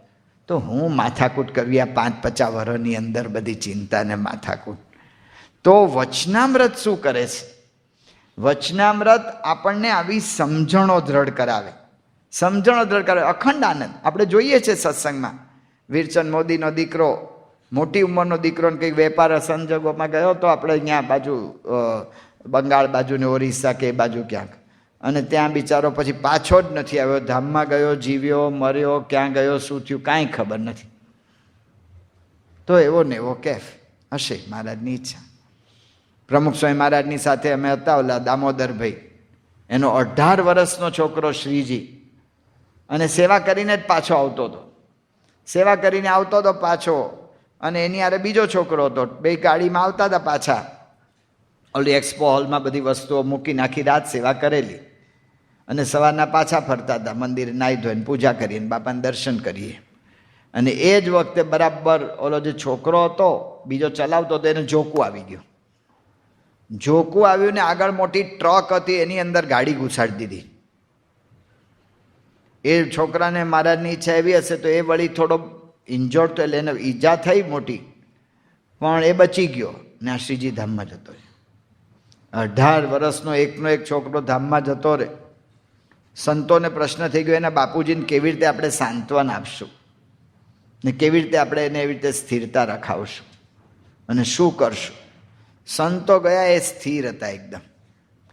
તો હું માથાકૂટ કરવી આ 5-50 વર્ષની અંદર બધી ચિંતા ને માથાકૂટ. તો વચનામૃત શું કરે છે? વચનામૃત આપણને આવી સમજણો દ્રઢ કરાવે. સમજણો દ્રઢ કરાવે. અખંડ આનંદ આપણે જોઈએ છે સત્સંગમાં. વીરચંદ મોદીનો દીકરો, મોટી ઉંમરનો દીકરો ને કંઈક વેપાર સંજોગોમાં ગયો તો આપણે અહીંયા બાજુ બંગાળ બાજુ ને ઓરિસ્સા કે એ બાજુ ક્યાંક, અને ત્યાં બિચારો પછી પાછો જ નથી આવ્યો. ધામમાં ગયો, જીવ્યો, મર્યો, ક્યાં ગયો, શું થયું કાંઈ ખબર નથી. તો એવો ને એવો કેફ હશે, મહારાજની ઈચ્છા. પ્રમુખ સ્વામી મહારાજની સાથે અમે હતા, ઓલા દામોદરભાઈ, એનો 18 વર્ષનો છોકરો શ્રીજી, અને સેવા કરીને જ પાછો આવતો હતો. સેવા કરીને આવતો હતો પાછો, અને એની હારે બીજો છોકરો હતો. બે ગાડીમાં આવતા હતા પાછા. ઓલી એક્સપો હોલમાં બધી વસ્તુઓ મૂકી નાખી, રાત સેવા કરેલી, અને સવારના પાછા ફરતા હતા મંદિરે, નાહી ધોઈને પૂજા કરીને બાપાને દર્શન કરીએ. અને એ જ વખતે બરાબર ઓલો જે છોકરો હતો બીજો ચલાવતો હતો એને ઝોકું આવી ગયું. ઝોકું આવ્યું ને આગળ મોટી ટ્રક હતી, એની અંદર ગાડી ઘુસાડી દીધી. એ છોકરાને મહારાજની ઈચ્છા એવી હશે તો એ વળી થોડો ઇન્જોર્ડ તો એટલે એને ઈજા થઈ મોટી, પણ એ બચી ગયો ને આ શ્રીજી ધામમાં જતો રહે. 18 વર્ષનો એકનો એક છોકરો ધામમાં જતો રહે. સંતોને પ્રશ્ન થઈ ગયો એના બાપુજીને કેવી રીતે આપણે સાંત્વન આપશું ને કેવી રીતે આપણે એને એવી રીતે સ્થિરતા રખાવશું અને શું કરશું. સંતો ગયા, એ સ્થિર હતા એકદમ,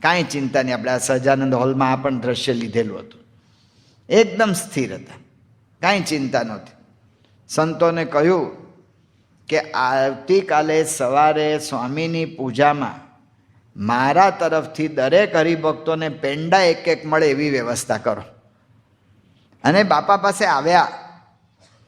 કાંઈ ચિંતા નહીં. આપણે આ સહજાનંદ હોલમાં આ પણ દ્રશ્ય લીધેલું હતું. એકદમ સ્થિર હતા, કાંઈ ચિંતા નહોતી. સંતોને કહ્યું કે આવતીકાલે સવારે સ્વામીની પૂજામાં મારા તરફથી દરેક હરિભક્તોને પેંડા એક મળે એવી વ્યવસ્થા કરો. અને બાપા પાસે આવ્યા.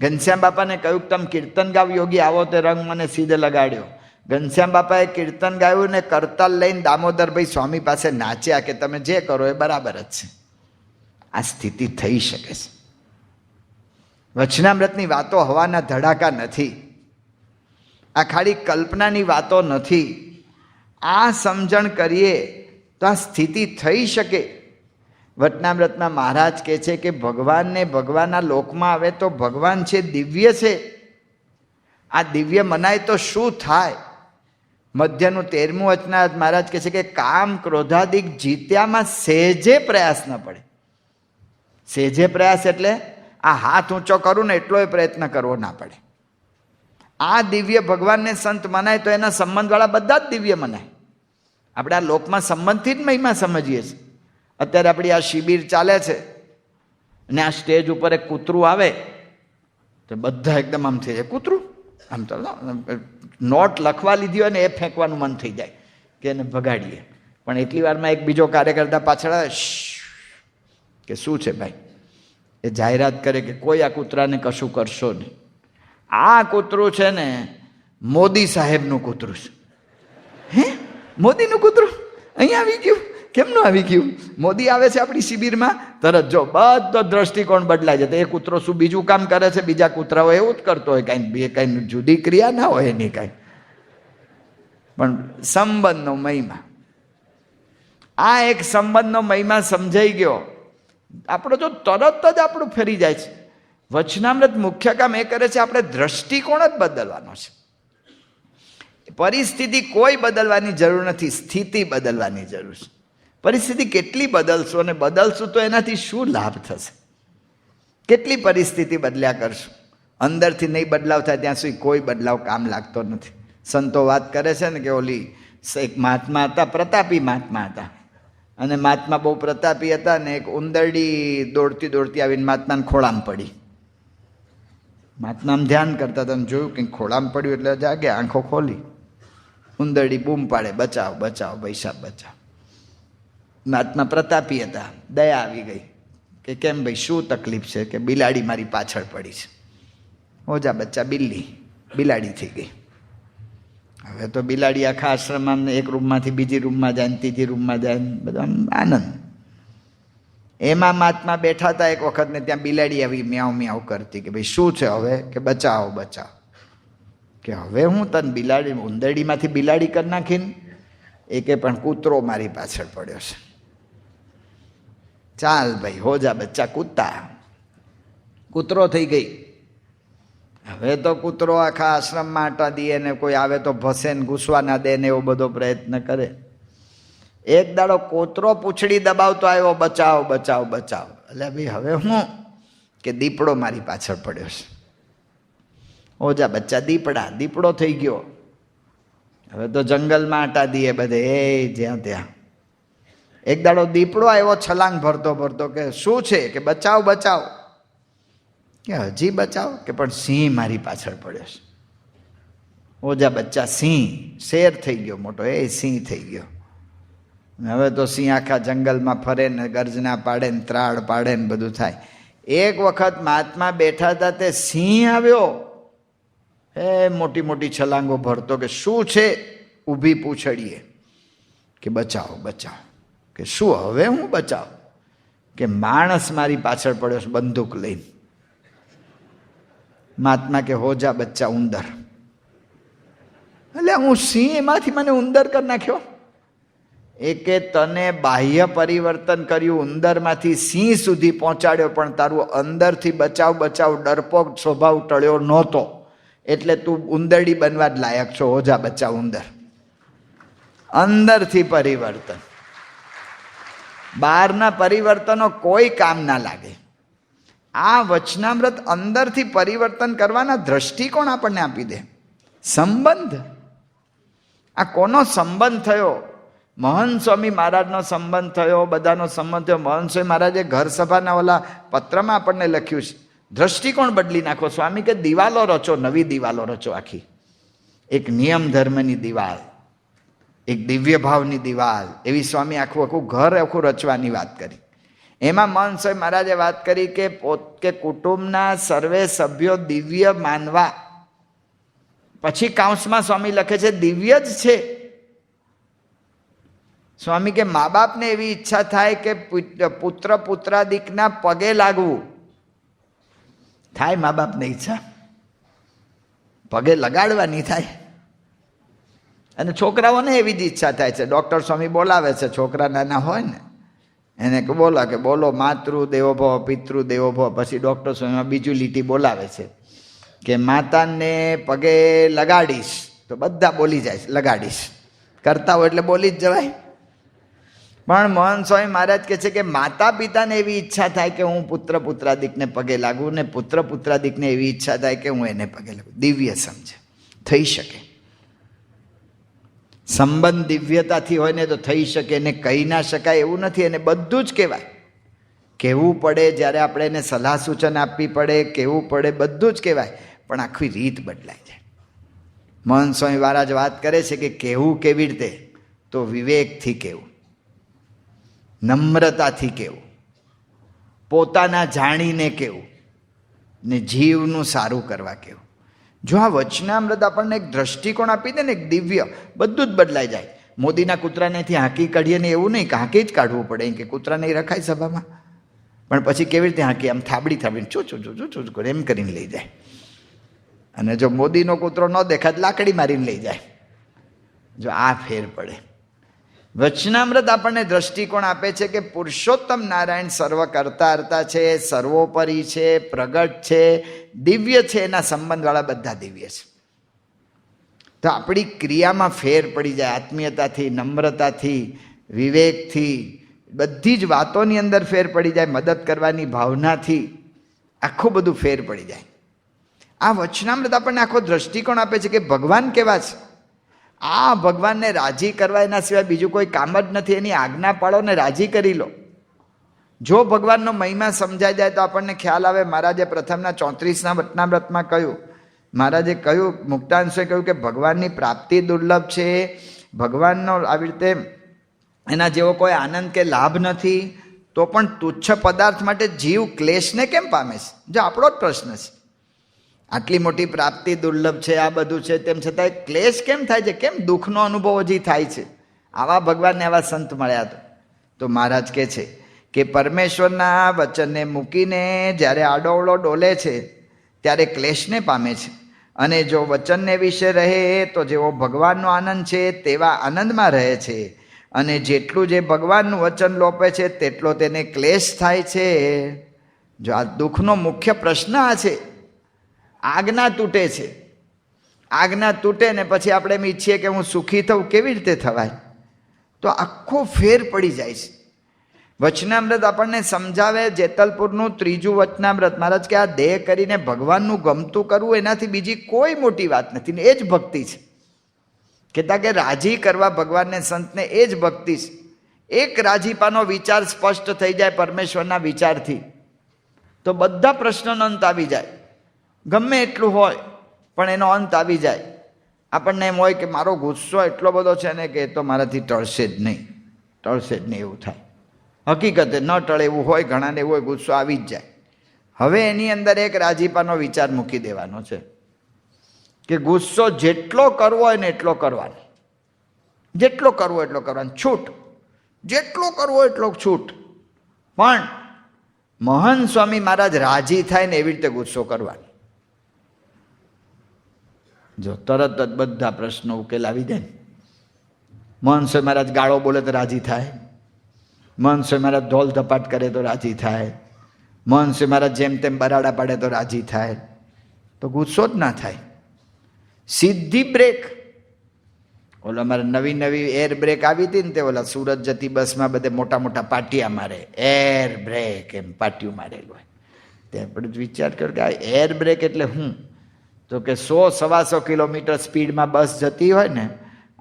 ઘનશ્યામ બાપાને કહ્યું તમે કીર્તન ગાવ યોગી, આવો તે રંગ મને સીધે લગાડ્યો. ઘનશ્યામ બાપાએ કીર્તન ગાયું ને કરતાલ લઈને દામોદરભાઈ સ્વામી પાસે નાચ્યા કે તમે જે કરો એ બરાબર જ છે. આ સ્થિતિ થઈ શકે છે. વચનામૃતની વાતો હવાના ધડાકા નથી, આ ખાલી કલ્પનાની વાતો નથી. આ સમજણ કરીએ તો આ સ્થિતિ થઈ શકે. વચનામૃતમાં મહારાજ કહે છે કે ભગવાનને ભગવાનના લોકમાં આવે તો ભગવાન છે દિવ્ય છે. આ દિવ્ય મનાય તો શું થાય? મધ્યનું 13મું વચનામૃત મહારાજ કહે છે કે કામ ક્રોધાદિક જીત્યામાં સહેજે પ્રયાસ ન પડે. સહેજે પ્રયાસ એટલે આ હાથ ઊંચો કરું ને એટલો પ્રયત્ન કરવો ના પડે. આ દિવ્ય ભગવાનને સંત મનાય તો એના સંબંધવાળા બધા જ દિવ્ય મનાય. આપણે આ લોકમાં સંબંધથી જ મહિમા સમજીએ છીએ. અત્યારે આપણી આ શિબિર ચાલે છે અને આ સ્ટેજ ઉપર એક કૂતરું આવે તો બધા એકદમ આમ થઈ જાય. કૂતરું આમ તો નોટ લખવા લીધી હોય ને એ ફેંકવાનું મન થઈ જાય કે એને ભગાડીએ. પણ એટલી વારમાં એક બીજો કાર્યકર્તા પાછળ આવે કે શું છે ભાઈ, એ જાહેરાત કરે કે કોઈ આ કૂતરાને કશું કરશો નહીં. આ કૂતરું છે ને મોદી સાહેબનું કૂતરું છે. હે, મોદીનું કૂતરું અહીંયા આવી ગયું? કેમનું આવી ગયું? મોદી આવે છે આપણી શિબિરમાં, તરત જો બધો દ્રષ્ટિકોણ બદલાઈ જાય. એ કૂતરો શું બીજું કામ કરે છે? બીજા કૂતરાઓ એવું જ કરતો હોય, કાંઈ જુદી ક્રિયા ના હોય એની કાંઈ. પણ સંબંધનો મહિમા, આ એક સંબંધનો મહિમા સમજાઈ ગયો આપણો જો તરત જ આપણું ફેરી જાય છે. વચનામૃત મુખ્ય કામ એ કરે છે, આપણે દ્રષ્ટિકોણ જ બદલવાનો છે. પરિસ્થિતિ કોઈ બદલવાની જરૂર નથી, સ્થિતિ બદલવાની જરૂર છે. પરિસ્થિતિ કેટલી બદલશું અને બદલશું તો એનાથી શું લાભ થશે? કેટલી પરિસ્થિતિ બદલ્યા કરશું, અંદરથી નહીં બદલાવ થાય ત્યાં સુધી કોઈ બદલાવ કામ લાગતો નથી. સંતો વાત કરે છે ને કે ઓલી એક મહાત્મા હતા, પ્રતાપી મહાત્મા હતા, અને મહાત્મા બહુ પ્રતાપી હતા ને એક ઉંદરડી દોડતી દોડતી આવીને મહાત્માને ખોળામાં પડી. મહાત્મા આમ ધ્યાન કરતા હતા, જોયું કે ખોળામાં પડ્યું એટલે જાગે, આંખો ખોલી. ઉંદરડી બૂમ પાડે, બચાવ બચાવ ભાઈ સાહેબ બચાવ. મહાત્મા પ્રતાપી હતા, દયા આવી ગઈ કે કેમ ભાઈ શું તકલીફ છે? કે બિલાડી મારી પાછળ પડી છે. ઓજા બચ્ચા બિલાડી થઈ ગઈ. હવે તો બિલાડી આખા આશ્રમમાં એક રૂમમાંથી બીજી રૂમમાં જાય, ત્રીજી રૂમમાં જાય, બધો આનંદ. એમાં મહાત્મા બેઠા હતા એક વખત ને ત્યાં બિલાડી આવી મ્યાઉ મ્યાઉ કરતી કે ભાઈ શું છે હવે? કે બચાવો બચાવો. કે હવે હું તને બિલાડી ઉંદરડીમાંથી બિલાડી કરી નાખીને? એ કે પણ કૂતરો મારી પાછળ પડ્યો છે. ચાલ ભાઈ હોજા બચ્ચા કૂતા. કૂતરો થઈ ગઈ. હવે તો કૂતરો આખા આશ્રમમાં આટા દે ને કોઈ આવે તો ભસે ને ઘૂસવા ના દે ને એવો બધો પ્રયત્ન કરે. એક દાડો કૂતરો પૂંછડી દબાવતો આવ્યો, બચાવ બચાવ બચાવ. એટલે ભાઈ હવે હું? કે દીપડો મારી પાછળ પડ્યો છે. ઓજા બચ્ચા દીપડો થઈ ગયો. હવે તો જંગલમાં આટા દીએ બધે, એ જ્યાં ત્યાં. એક દાડો દીપડો આવ્યો છલાંગ ભરતો ભરતો કે શું છે? કે બચાવ બચાવ. કે હજી બચાવ? કે પણ સિંહ મારી પાછળ પડ્યો છે. ઓજા બચ્ચા સિંહ, શેર થઈ ગયો મોટો, એ સિંહ થઈ ગયો. હવે તો સિંહ આખા જંગલમાં ફરે ને ગર્જના પાડે ને ત્રાડ પાડે ને બધું થાય. એક વખત મહાત્મા બેઠા હતા તે સિંહ આવ્યો. મોટી મોટી છલાંગો ભરતો કે શું છે, ઊભી પૂંછડીએ કે બચાવો બચાવો, કે શું હવે હું બચાવ, કે માણસ મારી પાછળ પડ્યો છે બંદૂક લઈને. મહાત્મા કે હો જા બચ્ચા ઉંદર. એટલે હું સિંહ, એમાંથી મને ઉંદર કરી નાખ્યો. એ કે તને બાહ્ય પરિવર્તન કર્યું, ઉંદરમાંથી સિંહ સુધી પહોંચાડ્યો, પણ તારું અંદરથી બચાવ બચાવ ડરપોક સ્વભાવ ટળ્યો નહોતો, એટલે તું ઉંદરડી બનવા જ લાયક છો. હો જા બચ્ચા ઉંદર. અંદરથી પરિવર્તન. બહારના પરિવર્તનો કોઈ કામ ના લાગે. આ વચનામૃત અંદરથી પરિવર્તન કરવાના દ્રષ્ટિકોણ આપણને આપી દે. સંબંધ, આ કોનો સંબંધ થયો? મહંત સ્વામી મહારાજનો સંબંધ થયો, બધાનો સંબંધ થયો. મહંત સ્વામી મહારાજે ઘર સભાના ઓલા પત્રમાં આપણને લખ્યું છે, દ્રષ્ટિકોણ બદલી નાખો. સ્વામી કે દિવાલો રચો, નવી દિવાલો રચો આખી. એક નિયમ ધર્મની દિવાલ, એક દિવ્ય ભાવની દિવાલ, એવી સ્વામી આખું ઘર આખું રચવાની વાત કરી. એમાં મહંત સ્વામી મહારાજે વાત કરી કે કુટુંબના સર્વે સભ્યો દિવ્ય માનવા. પછી કાઉન્સમાં સ્વામી લખે છે દિવ્ય જ છે. સ્વામી કે મા બાપને એવી ઈચ્છા થાય કે પુત્ર પુત્રાદિકના પગે લાગવું. થાય મા બાપને ઈચ્છા, પગે લગાડવાની થાય. અને છોકરાઓને એવી જ ઈચ્છા થાય છે. ડૉક્ટર સ્વામી બોલાવે છે, છોકરા નાના હોય ને એને બોલા કે બોલો માતૃ દેવો ભવ પિતૃ દેવો ભવ. પછી ડૉક્ટર સ્વામીમાં બીજું લીટી બોલાવે છે કે માતાને પગે લગાડીશ, તો બધા બોલી જાય લગાડીશ, કરતા હોય એટલે બોલી જ જવાય. પણ મહંત સ્વામી મહારાજ કહે છે કે માતા પિતાને એવી ઈચ્છા થાય કે હું પુત્ર પુત્રાદિકને પગે લાગું, ને પુત્ર પુત્રાદિકને એવી ઈચ્છા થાય કે હું એને પગે લાગું. દિવ્ય સમજે, થઈ શકે. સંબંધ દિવ્યતાથી હોય ને તો થઈ શકે. એને કહી ના શકાય એવું નથી, એને બધું જ કહેવાય. કહેવું પડે, જ્યારે આપણે એને સલાહ સૂચન આપવી પડે, કહેવું પડે, બધું જ કહેવાય. પણ આખી રીત બદલાઈ જાય. મહંત સ્વામી મહારાજ વાત કરે છે કે કહેવું કેવી રીતે? તો વિવેકથી કહેવું, નમ્રતાથી કહેવું, પોતાના જાણીને કહેવું, ને જીવનું સારું કરવા કહેવું. જો આ વચનામૃત આપણને એક દ્રષ્ટિકોણ આપી દે ને, એક દિવ્ય, બધું જ બદલાઈ જાય. મોદીના કૂતરાનેથી હાંકી કાઢીએ ને એવું નહીં કે હાંકી જ કાઢવું પડે, કે કૂતરા નહીં રખાય સભામાં. પણ પછી કેવી રીતે હાંકી? આમ થાબડી થાબડીને ચૂ કરે એમ કરીને લઈ જાય. અને જો મોદીનો કૂતરો ન દેખાય લાકડી મારીને લઈ જાય. જો આ ફેર પડે. વચનામૃત આપણને દ્રષ્ટિકોણ આપે છે કે પુરુષોત્તમ નારાયણ સર્વ કરતા હરતા છે, સર્વોપરી છે, પ્રગટ છે, દિવ્ય છે. એના સંબંધવાળા બધા દિવ્ય છે. તો આપણી ક્રિયામાં ફેર પડી જાય. આત્મીયતાથી, નમ્રતાથી, વિવેકથી, બધી જ વાતોની અંદર ફેર પડી જાય. મદદ કરવાની ભાવનાથી આખું બધું ફેર પડી જાય. આ વચનામૃત આપણને આખો દ્રષ્ટિકોણ આપે છે કે ભગવાન કેવા છે. આ ભગવાનને રાજી કરવા એના સિવાય બીજું કોઈ કામ જ નથી. એની આજ્ઞા પાળો ને રાજી કરી લો. જો ભગવાનનો મહિમા સમજાઈ જાય તો આપણને ખ્યાલ આવે. મહારાજે પ્રથમના 34ના વચનામૃતમાં કહ્યું, મહારાજે કહ્યું, મુક્તાંશે કહ્યું કે ભગવાનની પ્રાપ્તિ દુર્લભ છે. ભગવાનનો આવી રીતે એના જેવો કોઈ આનંદ કે લાભ નથી. તો પણ તુચ્છ પદાર્થ માટે જીવ ક્લેશને કેમ પામે છે? જો આપણો જ પ્રશ્ન છે. આટલી મોટી પ્રાપ્તિ દુર્લભ છે, આ બધું છે, તેમ છતાં ક્લેશ કેમ થાય છે? કેમ દુઃખનો અનુભવ હજી થાય છે? આવા ભગવાનને આવા સંત મળ્યા તો મહારાજ કહે છે કે પરમેશ્વરના વચનને મૂકીને જ્યારે આડોઅવળો ડોલે છે ત્યારે ક્લેશને પામે છે. અને જો વચનને વિશે રહે તો જેવો ભગવાનનો આનંદ છે તેવા આનંદમાં રહે છે. અને જેટલું જે ભગવાનનું વચન લોપે છે તેટલો તેને ક્લેશ થાય છે. જો આ દુઃખનો મુખ્ય પ્રશ્ન આ છે. આજ્ઞા તૂટે છે. આજ્ઞા તૂટે ને પછી આપણે એમ ઈચ્છીએ કે હું સુખી થઉં. કેવી રીતે થવાય? તો આખો ફેર પડી જાય છે. વચનામૃત આપણને સમજાવે. જેતલપુરનું 3જું વચનામૃત. મહારાજ કે આ દેહ કરીને ભગવાનનું ગમતું કરવું એનાથી બીજી કોઈ મોટી વાત નથી ને એ જ ભક્તિ છે. કહેતા કે રાજી કરવા ભગવાનને, સંતને, એ જ ભક્તિ છે. એક રાજીપાનો વિચાર સ્પષ્ટ થઈ જાય પરમેશ્વરના વિચારથી તો બધા પ્રશ્નોનો અંત આવી જાય. ગમે એટલું હોય પણ એનો અંત આવી જાય. આપણને એમ હોય કે મારો ગુસ્સો એટલો બધો છે ને કે એ તો મારાથી ટળશે જ નહીં, ટળશે જ નહીં, એવું થાય. હકીકતે ન ટળે એવું હોય, ઘણાને એવું હોય, ગુસ્સો આવી જ જાય. હવે એની અંદર એક રાજીપાનો વિચાર મૂકી દેવાનો છે કે ગુસ્સો જેટલો કરવો હોય ને એટલો કરવાનો, જેટલો કરવો એટલો કરવાનો, છૂટ, જેટલો કરવો એટલો છૂટ. પણ મહંત સ્વામી મહારાજ રાજી થાય ને એવી રીતે ગુસ્સો કરવાનો. જો તરત જ બધા પ્રશ્નો ઉકેલ આવી જાય. મહંત સ્વામી મહારાજ ગાળો બોલે તો રાજી થાય, મહંત સ્વામી મહારાજ ઢોલ ધપાટ કરે તો રાજી થાય, મહંત સ્વામી મહારાજ જેમ તેમ બરાડા પાડે તો રાજી થાય. તો ગુસ્સો જ ના થાય. સીધી બ્રેક. ઓલો અમારે નવી નવી એર બ્રેક આવી હતી ને તે ઓલા સુરત જતી બસમાં બધે મોટા મોટા પાટિયા મારે, એર બ્રેક એમ પાટિયું મારેલું હોય. તે આપણે વિચાર કર્યો કે આ એર બ્રેક એટલે શું? તો કે 100-125 કિલોમીટર સ્પીડમાં બસ જતી હોય ને,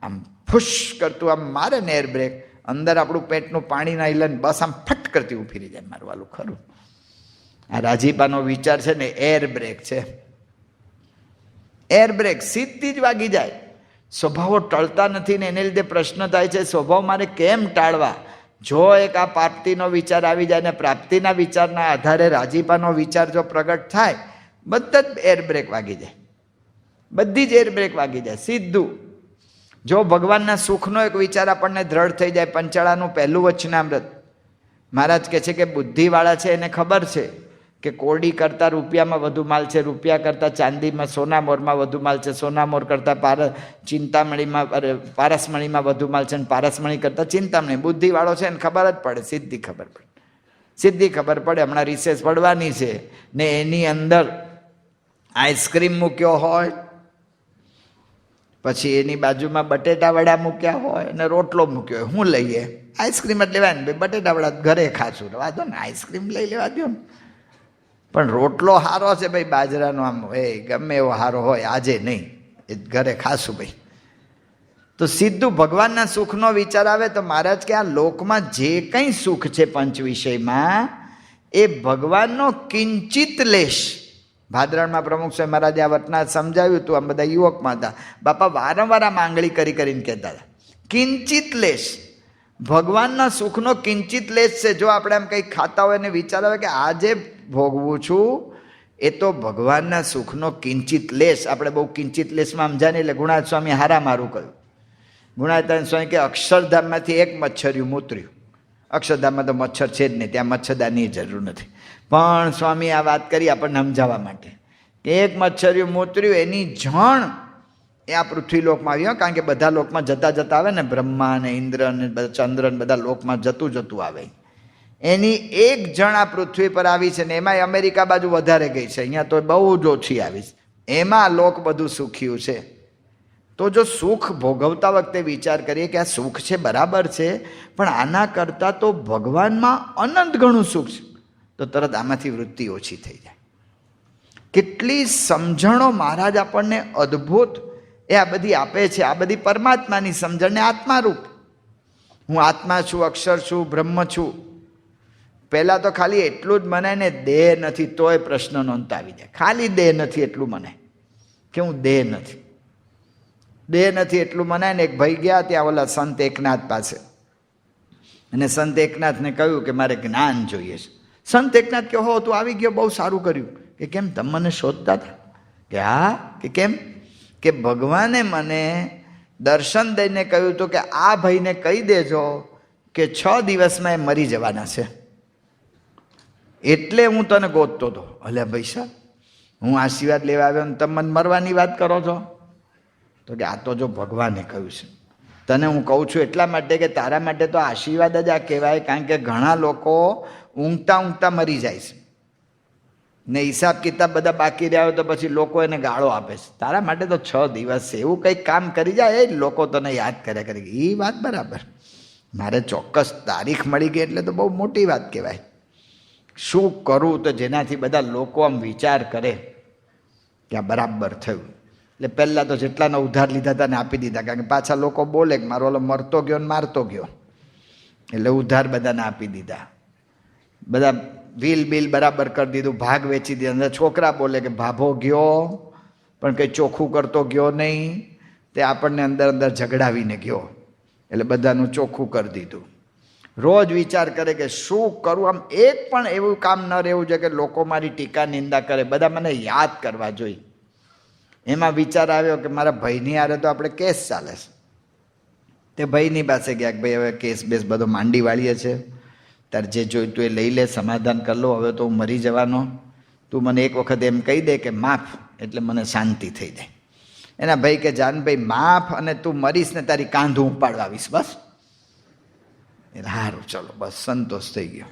આમ ફુશ કરતું આમ મારે ને એર બ્રેક, અંદર આપણું પેટનું પાણી ના હિલે ને બસ આમ ફટ કરતી ઊભી રહી જાય. મારવાલું ખરું. આ રાજીપાનો વિચાર છે ને એર બ્રેક છે. એર બ્રેક સીધી જ વાગી જાય. સ્વભાવો ટળતા નથી ને એને લીધે પ્રશ્ન થાય છે સ્વભાવ મારે કેમ ટાળવા. જો એક આ પ્રાપ્તિનો વિચાર આવી જાય ને પ્રાપ્તિના વિચારના આધારે રાજીપાનો વિચાર જો પ્રગટ થાય, બધા જ એર બ્રેક વાગી જાય, બધી જ એર બ્રેક વાગી જાય સીધું. જો ભગવાનના સુખનો એક વિચાર આપણને દ્રઢ થઈ જાય, પંચાળાનું પહેલું વચનામૃત મહારાજ કહે છે કે બુદ્ધિવાળા છે એને ખબર છે કે કોડી કરતાં રૂપિયામાં વધુ માલ છે, રૂપિયા કરતાં ચાંદીમાં સોનામોરમાં વધુ માલ છે, સોનામોર કરતાં ચિંતામણીમાં પારસમણીમાં વધુ માલ છે, અને પારસમણી કરતાં ચિંતામણી. બુદ્ધિવાળો છે એને ખબર જ પડે, સીધી ખબર પડે, સીધી ખબર પડે. હમણાં રિસેસ પડવાની છે ને એની અંદર આઈસ્ક્રીમ મૂક્યો હોય, પછી એની બાજુમાં બટેટા વડા મૂક્યા હોય અને રોટલો મૂક્યો હોય, શું લઈએ? આઈસ્ક્રીમ જ લેવાય ને, બટેટા વડા ઘરે ખાશું, વાંધો ને આઈસ્ક્રીમ લઈ લેવા દો ને. પણ રોટલો સારો છે ભાઈ, બાજરાનો, આમ એ ગમે એવો સારો હોય, આજે નહીં, એ ઘરે ખાશું ભાઈ. તો સીધું ભગવાનના સુખનો વિચાર આવે તો મહારાજ કે આ લોકમાં જે કંઈ સુખ છે પંચ વિષયમાં એ ભગવાનનો કિંચિત લેશ. ભાદરણમાં પ્રમુખ સ્વામી મહારાજે આ વટના સમજાવ્યું હતું. આમ બધા યુવકમાં હતા, બાપા વારંવાર આમ આંગળી કરી કરીને કહેતા હતા કિંચિત લેશ. ભગવાનના સુખનો કિંચિત લેશ છે. જો આપણે આમ કંઈક ખાતા હોય ને વિચાર આવે કે આજે ભોગવું છું, એ તો ભગવાનના સુખનો કિંચિત લેશ. આપણે બહુ કિંચિત લેશમાં સમજાને એટલે ગુણાત સ્વામી હારા મારું કહ્યું. ગુણાતાન સ્વામી કે અક્ષરધામમાંથી એક મચ્છરિયું મૂતર્યું. અક્ષરધામમાં તો મચ્છર છે જ નહીં, ત્યાં મચ્છરદાની જરૂર નથી. પણ સ્વામી આ વાત કરી આપણને સમજાવવા માટે કે એક મચ્છરિયું મૂતર્યું, એની જણ એ આ પૃથ્વીલોકમાં આવ્યો. કારણ કે બધા લોકમાં જતા જતા આવે ને, બ્રહ્મા ને ઇન્દ્ર ને ચંદ્ર ને બધા લોકમાં જતું જતું આવે. એની એક જણ આ પૃથ્વી પર આવી છે ને એમાં અમેરિકા બાજુ વધારે ગઈ છે, અહીંયા તો બહુ જ ઓછી આવી છે. એમાં લોક બધું સુખ્યું છે. તો જો સુખ ભોગવતા વખતે વિચાર કરીએ કે આ સુખ છે બરાબર છે, પણ આના કરતાં તો ભગવાનમાં અનંત ઘણું સુખ છે, તો તરત આમાંથી વૃત્તિ ઓછી થઈ જાય. કેટલી સમજણો મહારાજ આપણને અદ્ભુત એ આ બધી આપે છે. આ બધી પરમાત્માની સમજણને આત્મારૂપ. હું આત્મા છું, અક્ષર છું, બ્રહ્મ છું. પહેલાં તો ખાલી એટલું જ મનાય ને દેહ નથી, તોય પ્રશ્ન નોંધાવી જાય. ખાલી દેહ નથી એટલું મનાય કે હું દેહ નથી, દેહ નથી એટલું મનાય ને. એક ભાઈ ગયા ત્યાં ઓલા સંત એકનાથ પાસે, અને સંત એકનાથને કહ્યું કે મારે જ્ઞાન જોઈએ છે. સંત એકનાથ કે હો તું આવી ગયો, બહુ સારું કર્યું. કે કેમ તમે મને શોધતા હતા? કે હા. કે કેમ? કે ભગવાને મને દર્શન દઈને કહ્યું હતું કે આ ભાઈને કહી દેજો કે 6 દિવસમાં એ મરી જવાના છે, એટલે હું તને ગોતતો હતો. અલ્યા ભાઈ સાહેબ, હું આશીર્વાદ લેવા આવ્યો ને તમે મને મરવાની વાત કરો છો? તો કે આ તો જો ભગવાને કહ્યું છે. તને હું કહું છું એટલા માટે કે તારા માટે તો આશીર્વાદ જ આ કહેવાય. કારણ કે ઘણા લોકો ઊંઘતા ઊંઘતા મરી જાય છે ને હિસાબ કિતાબ બધા બાકી રહ્યા હોય તો પછી લોકો એને ગાળો આપે છે. તારા માટે તો 6 દિવસ છે, એવું કંઈક કામ કરી જાય એ લોકો તને યાદ કરે કરે. એ વાત બરાબર, મારે ચોક્કસ તારીખ મળી ગઈ એટલે તો બહુ મોટી વાત કહેવાય. શું કરું તો જેનાથી બધા લોકો આમ વિચાર કરે કે આ બરાબર થયું. એટલે પહેલાં તો જેટલાના ઉધાર લીધા હતા ને આપી દીધા, કારણ કે પાછા લોકો બોલે કે મારો ઓલો મરતો ગયો ને મારતો ગયો, એટલે ઉધાર બધાને આપી દીધા. બધા બિલ બરાબર કરી દીધું, ભાગ વેચી દીધા. અંદર છોકરા બોલે કે ભાભો ગયો પણ કંઈ ચોખ્ખું કરતો ગયો નહીં, તે આપણને અંદર અંદર ઝઘડાવીને ગયો, એટલે બધાનું ચોખ્ખું કરી દીધું. રોજ વિચાર કરે કે શું કરું, આમ એક પણ એવું કામ ન રહેવું જોઈએ કે લોકો મારી ટીકા નિંદા કરે. બધા મને યાદ કરવા જોઈએ. એમાં વિચાર આવ્યો કે મારા ભાઈની હારે તો આપણે કેસ ચાલે છે. તે ભાઈની પાસે ગયા કે ભાઈ હવે કેસ બેસ બધો માંડી વાળીએ છે, તારે જે જોઈતું એ લઈ લે, સમાધાન કરી લો, હવે તો હું મરી જવાનો, તું મને એક વખત એમ કહી દે કે માફ, એટલે મને શાંતિ થઈ જાય. એના ભાઈ કે જાનભાઈ માફ અને તું મરીશ ને તારી કાંધું ઉપાડવા આવીશ, બસ. એટલે સારું ચલો બસ સંતોષ થઈ ગયો.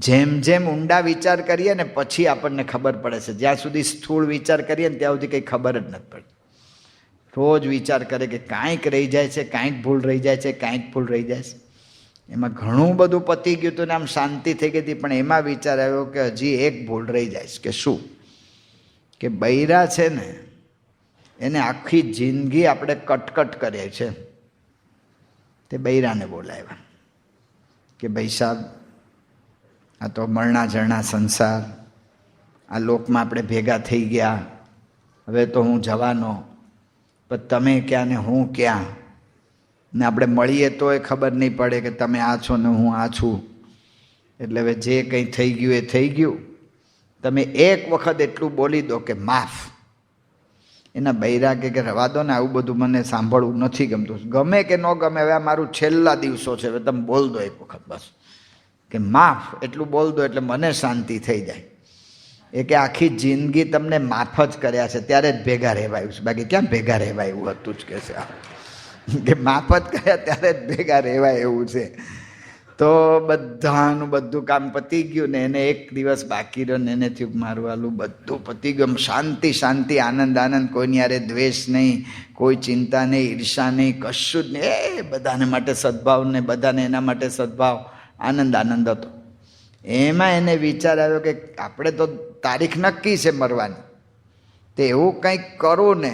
જેમ જેમ ઊંડા વિચાર કરીએ ને પછી આપણને ખબર પડે છે. જ્યાં સુધી સ્થૂળ વિચાર કરીએ ને ત્યાં સુધી કંઈ ખબર જ નથી પડતી. રોજ વિચાર કરે કે કાંઈક રહી જાય છે, કાંઈક ભૂલ રહી જાય છે, કાંઈક ભૂલ રહી જાય છે. એમાં ઘણું બધું પતી ગયું હતું ને આમ શાંતિ થઈ ગઈ હતી, પણ એમાં વિચાર આવ્યો કે હજી એક ભૂલ રહી જાય છે. કે શું? કે બૈરા છે ને એને આખી જિંદગી આપણે કટકટ કરીએ છે. તે બૈરાને બોલાવ્યા કે ભાઈ સાહેબ, આ તો મરણા જરણા સંસાર, આ લોકમાં આપણે ભેગા થઈ ગયા, હવે તો હું જવાનો, પણ તમે ક્યાં ને હું ક્યાં, ને આપણે મળીએ તોય ખબર નહીં પડે કે તમે આ છો ને હું આ છું. એટલે હવે જે કંઈ થઈ ગયું એ થઈ ગયું, તમે એક વખત એટલું બોલી દો કે માફ. એના બૈરા કે રવા દો ને, આવું બધું મને સાંભળવું નથી ગમતું. ગમે કે ન ગમે, હવે આ મારું છેલ્લા દિવસો છે, હવે તમે બોલ દો એક વખત બસ કે માફ, એટલું બોલ દો એટલે મને શાંતિ થઈ જાય. એ કે આખી જિંદગી તમને માફ જ કર્યા છે, ત્યારે જ ભેગા રહેવાયું છે, બાકી ક્યાં ભેગા રહેવાય એવું હતું જ કે છે કે માફ જ કર્યા ત્યારે જ ભેગા રહેવાય એવું છે. તો બધાનું બધું કામ પતી ગયું ને એને એક દિવસ બાકી રહ્યો ને એને થયું મારું વાલું બધું પતી ગયું, શાંતિ શાંતિ, આનંદ આનંદ, કોઈની યારે દ્વેષ નહીં, કોઈ ચિંતા નહીં, ઈર્ષા નહીં, કશું જ નહીં. એ બધાને માટે સદભાવ ને બધાને એના માટે સદભાવ, આનંદ આનંદ હતો. એમાં એને વિચાર આવ્યો કે આપણે તો તારીખ નક્કી છે મરવાની, તે એવું કંઈક કરવું ને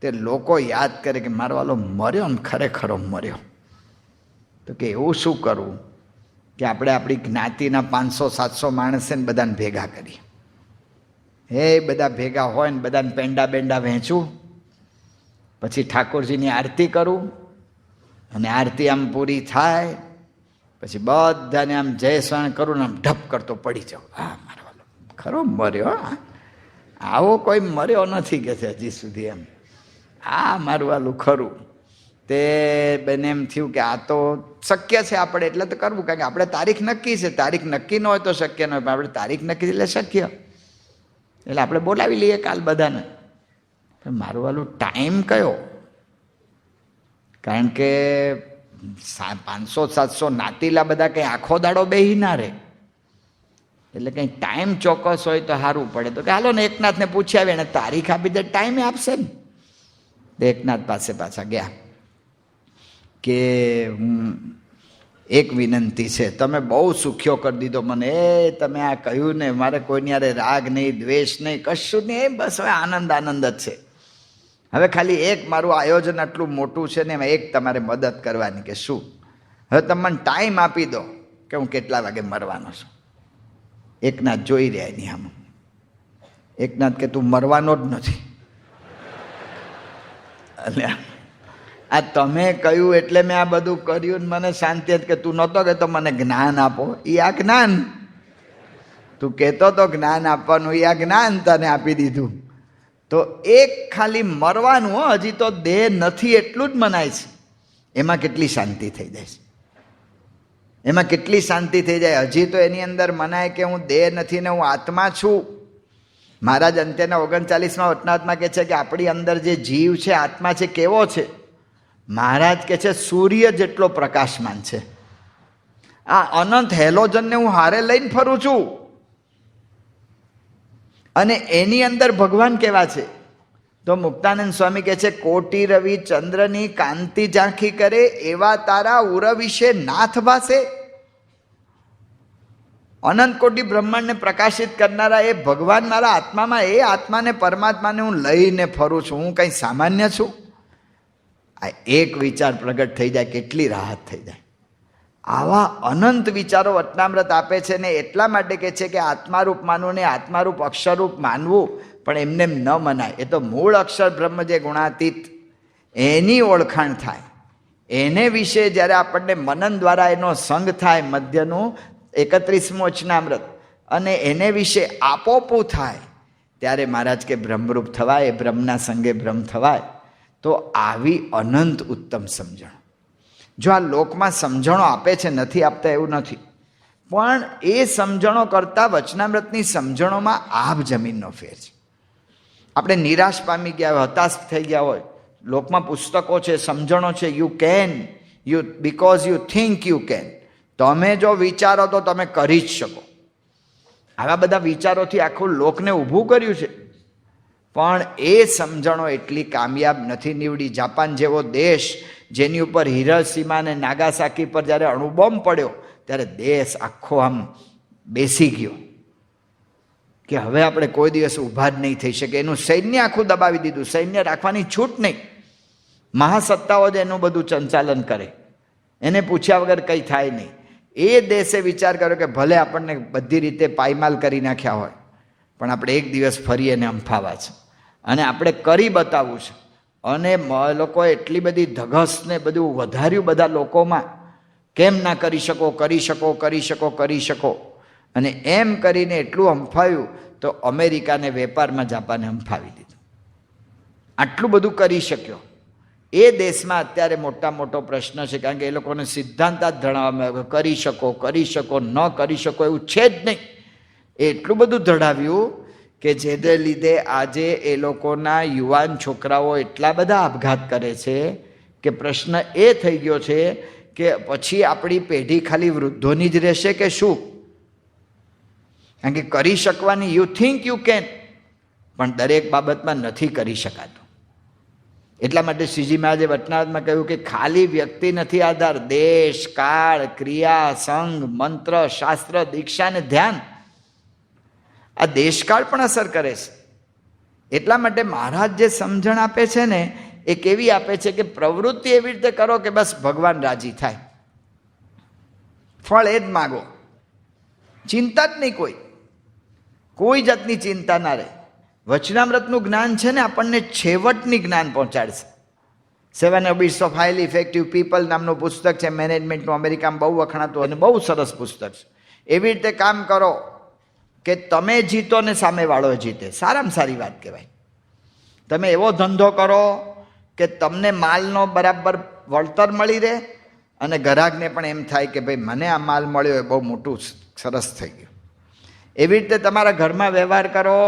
તે લોકો યાદ કરે કે મારો વાલો મર્યો ને ખરેખરો મર્યો. તો કે એવું શું કરવું કે આપણે આપણી જ્ઞાતિના 500-700 માણસને બધાને ભેગા કરીએ. હે બધા ભેગા હોય ને બધાને પેંડા બેંડા વહેંચું, પછી ઠાકોરજીની આરતી કરું, અને આરતી આમ પૂરી થાય પછી બધાને આમ જય સ્વાણ કરું ને આમ ઢપ કરતો પડી જાઉં. હા મારો વાલો ખરો મર્યો, આવો કોઈ મર્યો નથી કે છે હજી સુધી એમ. આ મારું વાલું ખરું. તે બેને એમ થયું કે આ તો શક્ય છે આપણે એટલે તો કરવું, કારણ કે આપણે તારીખ નક્કી છે. તારીખ નક્કી ન હોય તો શક્ય ન હોય, પણ આપણે તારીખ નક્કી એટલે શક્ય, એટલે આપણે બોલાવી લઈએ કાલ બધાને. પણ મારું વાલું ટાઈમ કયો? કારણ કે 500-700 નાતીલા બધા કંઈ આખો દાડો બેહી ના રહે, એટલે કંઈ ટાઈમ ચોક્કસ હોય તો સારું પડે. તો કે હાલો ને એકનાથને પૂછી આવે, એને તારીખ આપી દે, ટાઈમે આપશે ને. એકનાથ પાસે પાછા ગયા કે એક વિનંતી છે, તમે બહુ સુખ્યો કરી દીધો મને, એ તમે આ કહ્યું ને, મારે કોઈની યારે રાગ નહીં, દ્વેષ નહીં, કશું નહીં, બસ હવે આનંદ આનંદ જ છે. હવે ખાલી એક મારું આયોજન આટલું મોટું છે ને એમાં એક તમારે મદદ કરવાની. કે શું? હવે તમે મને ટાઈમ આપી દો કે હું કેટલા વાગે મરવાનો છું. એકનાથ જોઈ રહ્યા એની આમ. એકનાથ કે તું મરવાનો જ નથી. એટલે આ તમે કહ્યું એટલે મેં આ બધું કર્યું ને મને શાંતિ હતી. કે તું નહોતો કહેતો મને જ્ઞાન આપો, એ આ જ્ઞાન. તું કહેતો તો જ્ઞાન આપવાનું, એ આ જ્ઞાન તને આપી દીધું. તો એક ખાલી મરવાનું, હજી તો દેહ નથી એટલું જ મનાય છે, એમાં કેટલી શાંતિ થઈ જાય છે. એમાં કેટલી શાંતિ થઈ જાય. હજી તો એની અંદર મનાય કે હું દેહ નથી ને હું આત્મા છું. મહારાજ અંત્યના 39માં વચનામૃતમાં કહે છે કે આપણી અંદર જે જીવ છે, આત્મા છે, કેવો છે? મહારાજ કહે છે સૂર્ય જેટલો પ્રકાશમાન છે. આ અનંત હેલોજનને હું હારે લઈને ફરું છું, અને એની અંદર ભગવાન કેવા છે? તો મુક્તાનંદ સ્વામી કહે છે કોટી રવિ ચંદ્રની કાંતિ ઝાંખી કરે, એવા તારા ઉર વિશે નાથ ભાસે. અનંત કોટી બ્રહ્માંડને પ્રકાશિત કરનારા એ ભગવાન મારા આત્મામાં, એ આત્માને પરમાત્માને હું લઈને ફરું છું. હું કંઈ સામાન્ય છું? આ એક વિચાર પ્રગટ થઈ જાય, કેટલી રાહત થઈ જાય. આવા અનંત વિચારો વચનામૃત આપે છે ને એટલા માટે કહે છે કે આત્મારૂપ માનવું ને આત્મારૂપ અક્ષરરૂપ માનવું, પણ એમને ન મનાય. એ તો મૂળ અક્ષર બ્રહ્મ જે ગુણાતીત, એની ઓળખાણ થાય. એને વિશે જ્યારે આપણને મનન દ્વારા એનો સંગ થાય, મધ્યનું 31મું વચનામૃત, અને એને વિશે આપોપું થાય, ત્યારે મહારાજ કે બ્રહ્મરૂપ થવાય, બ્રહ્મના સંગે બ્રહ્મ થવાય. તો આવી અનંત ઉત્તમ સમજણ જો આ લોકમાં સમજણો આપે છે, નથી આપતા એવું નથી, પણ એ સમજણો કરતાં વચનામૃતની સમજણોમાં આભ જમીનનો ફેર છે. આપણે નિરાશ પામી ગયા હોય, હતાશ થઈ ગયા હોય, લોકમાં પુસ્તકો છે, સમજણો છે, you can, you because you think you can, તમે જો વિચારો તો તમે કરી જ શકો. આવા બધા વિચારોથી આખું લોકને ઊભું કર્યું છે, પણ એ સમજણો એટલી કામયાબ નથી નીવડી. જાપાન જેવો દેશ જેની ઉપર હિરોશીમા અને નાગાસાકી પર જ્યારે અણુબોમ્બ પડ્યો ત્યારે દેશ આખો આમ બેસી ગયો કે હવે આપણે કોઈ દિવસ ઊભા જ નહીં થઈ શકે. એનું સૈન્ય આખું દબાવી દીધું, સૈન્ય રાખવાની છૂટ નહીં. મહાસત્તાઓ જ એનું બધું સંચાલન કરે, એને પૂછ્યા વગર કંઈ થાય નહીં. એ દેશે વિચાર કર્યો કે ભલે આપણને બધી રીતે પાયમાલ કરી નાખ્યા હોય, પણ આપણે એક દિવસ ફરી એને અંફાવા છે અને આપણે કરી બતાવવું છે. અને લોકોએ એટલી બધી ધગસને બધું વધાર્યું બધા લોકોમાં, કેમ ના કરી શકો, કરી શકો, કરી શકો, કરી શકો. અને એમ કરીને એટલું અંફાવ્યું તો અમેરિકાને વેપારમાં જાપાને અંફાવી દીધું. આટલું બધું કરી શક્યો. એ દેશમાં અત્યારે મોટો પ્રશ્ન છે, કારણ કે એ લોકોને સિદ્ધાંત જ ધડાવવામાં આવ્યો, કરી શકો, કરી શકો, ન કરી શકો એવું છે જ નહીં. એ એટલું બધું ધડાવ્યું કે જેને લીધે આજે એ લોકોના યુવાન છોકરાઓ એટલા બધા આપઘાત કરે છે કે પ્રશ્ન એ થઈ ગયો છે કે પછી આપણી પેઢી ખાલી વૃદ્ધોની જ રહેશે કે શું? કારણ કે કરી શકવાની યુ થિંક યુ કેન, પણ દરેક બાબતમાં નથી કરી શકાતું. એટલા માટે શ્રીજી મહારાજે વચનામૃતમાં કહ્યું કે ખાલી વ્યક્તિ નથી આધાર, દેશ, કાળ, ક્રિયા, સંઘ, મંત્ર, શાસ્ત્ર, દીક્ષા ને ધ્યાન, આ દેશકાળ પણ અસર કરે છે. એટલા માટે મહારાજ જે સમજણ આપે છે ને એ કેવી આપે છે કે પ્રવૃત્તિ એવી રીતે કરો કે બસ ભગવાન રાજી થાય, ફળ એ જ માગો, ચિંતા જ નહીં, કોઈ જાતની ચિંતા ના રહે. વચનામૃતનું જ્ઞાન છે ને આપણને છેવટની જ્ઞાન પહોંચાડશે. 7 Habits of Highly Effective People નામનું પુસ્તક છે, મેનેજમેન્ટનું, અમેરિકામાં બહુ વખણાતું અને બહુ સરસ પુસ્તક છે. એવી રીતે કામ કરો કે તમે જીતો ને સામેવાળો જીતે. સારામાં સારી વાત કહેવાય. તમે એવો ધંધો કરો કે તમને માલનો બરાબર વળતર મળી રહે અને ગ્રાહકને પણ એમ થાય કે ભાઈ મને આ માલ મળ્યો એ બહુ મોટું સરસ થઈ ગયું. એવી રીતે તમારા ઘરમાં વ્યવહાર કરો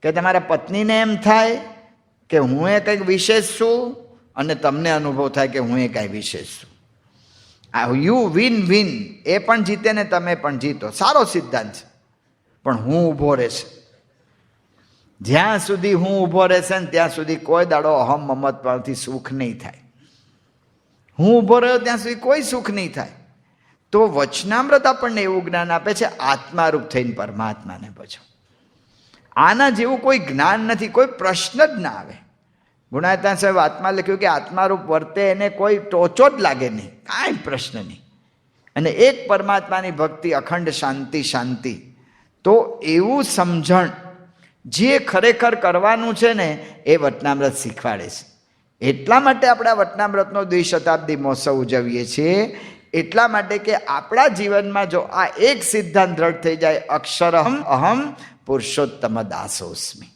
કે તમારા પત્નીને એમ થાય કે હું એ કંઈક વિશેષ છું અને તમને અનુભવ થાય કે હું એ કાંઈ વિશેષ છું. આ યુ વિન વિન, એ પણ જીતે ને તમે પણ જીતો. સારો સિદ્ધાંત છે, પણ હું ઊભો રહેશે. જ્યાં સુધી હું ઊભો રહેશે ને ત્યાં સુધી કોઈ દાડો અહમ મમતથી સુખ નહીં થાય. હું ઊભો રહ્યો ત્યાં સુધી કોઈ સુખ નહીં થાય. તો વચનામૃત આપણને એવું જ્ઞાન આપે છે, આત્મારૂપ થઈને પરમાત્માને ભજો. આના જેવું કોઈ જ્ઞાન નથી, કોઈ પ્રશ્ન જ ના આવે. ગુણાયતા સાહેબ આત્મા લખ્યું કે આત્મારૂપ વર્તે એને કોઈ ટોચો જ લાગે નહીં, કાંઈ પ્રશ્ન નહીં. અને એક પરમાત્માની ભક્તિ, અખંડ શાંતિ, શાંતિ. તો એવું સમજણ જે ખરેખર કરવાનું છે ને એ વચનામૃત શીખવાડે છે. એટલા માટે આપણે આ વચનામૃતનો દ્વિશતાબ્દી મહોત્સવ ઉજવીએ છીએ. એટલા માટે કે આપણા જીવનમાં જો આ એક સિદ્ધાંત દ્રઢ થઈ જાય, અક્ષરહમ અહમ પુરુષોત્તમ દાસોસ્મી,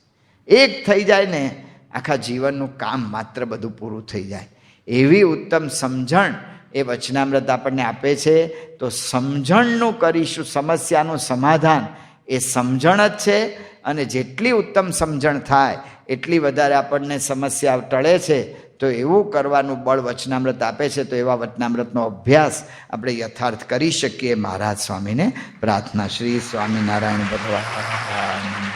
એક થઈ જાય ને આખા જીવનનું કામ માત્ર બધું પૂરું થઈ જાય. એવી ઉત્તમ સમજણ એ વચનામૃત આપણને આપે છે. તો સમજણનું કરીશું સમસ્યાનું સમાધાન, એ સમજણ જ છે. અને જેટલી ઉત્તમ સમજણ થાય એટલી વધારે આપણને સમસ્યા ટળે છે. તો એવું કરવાનું બળ વચનામૃત આપે છે. તો એવા વચનામૃતનો અભ્યાસ આપણે યથાર્થ કરી શકીએ. મહારાજ સ્વામીને પ્રાર્થના. શ્રી સ્વામિનારાયણ ભગવાન.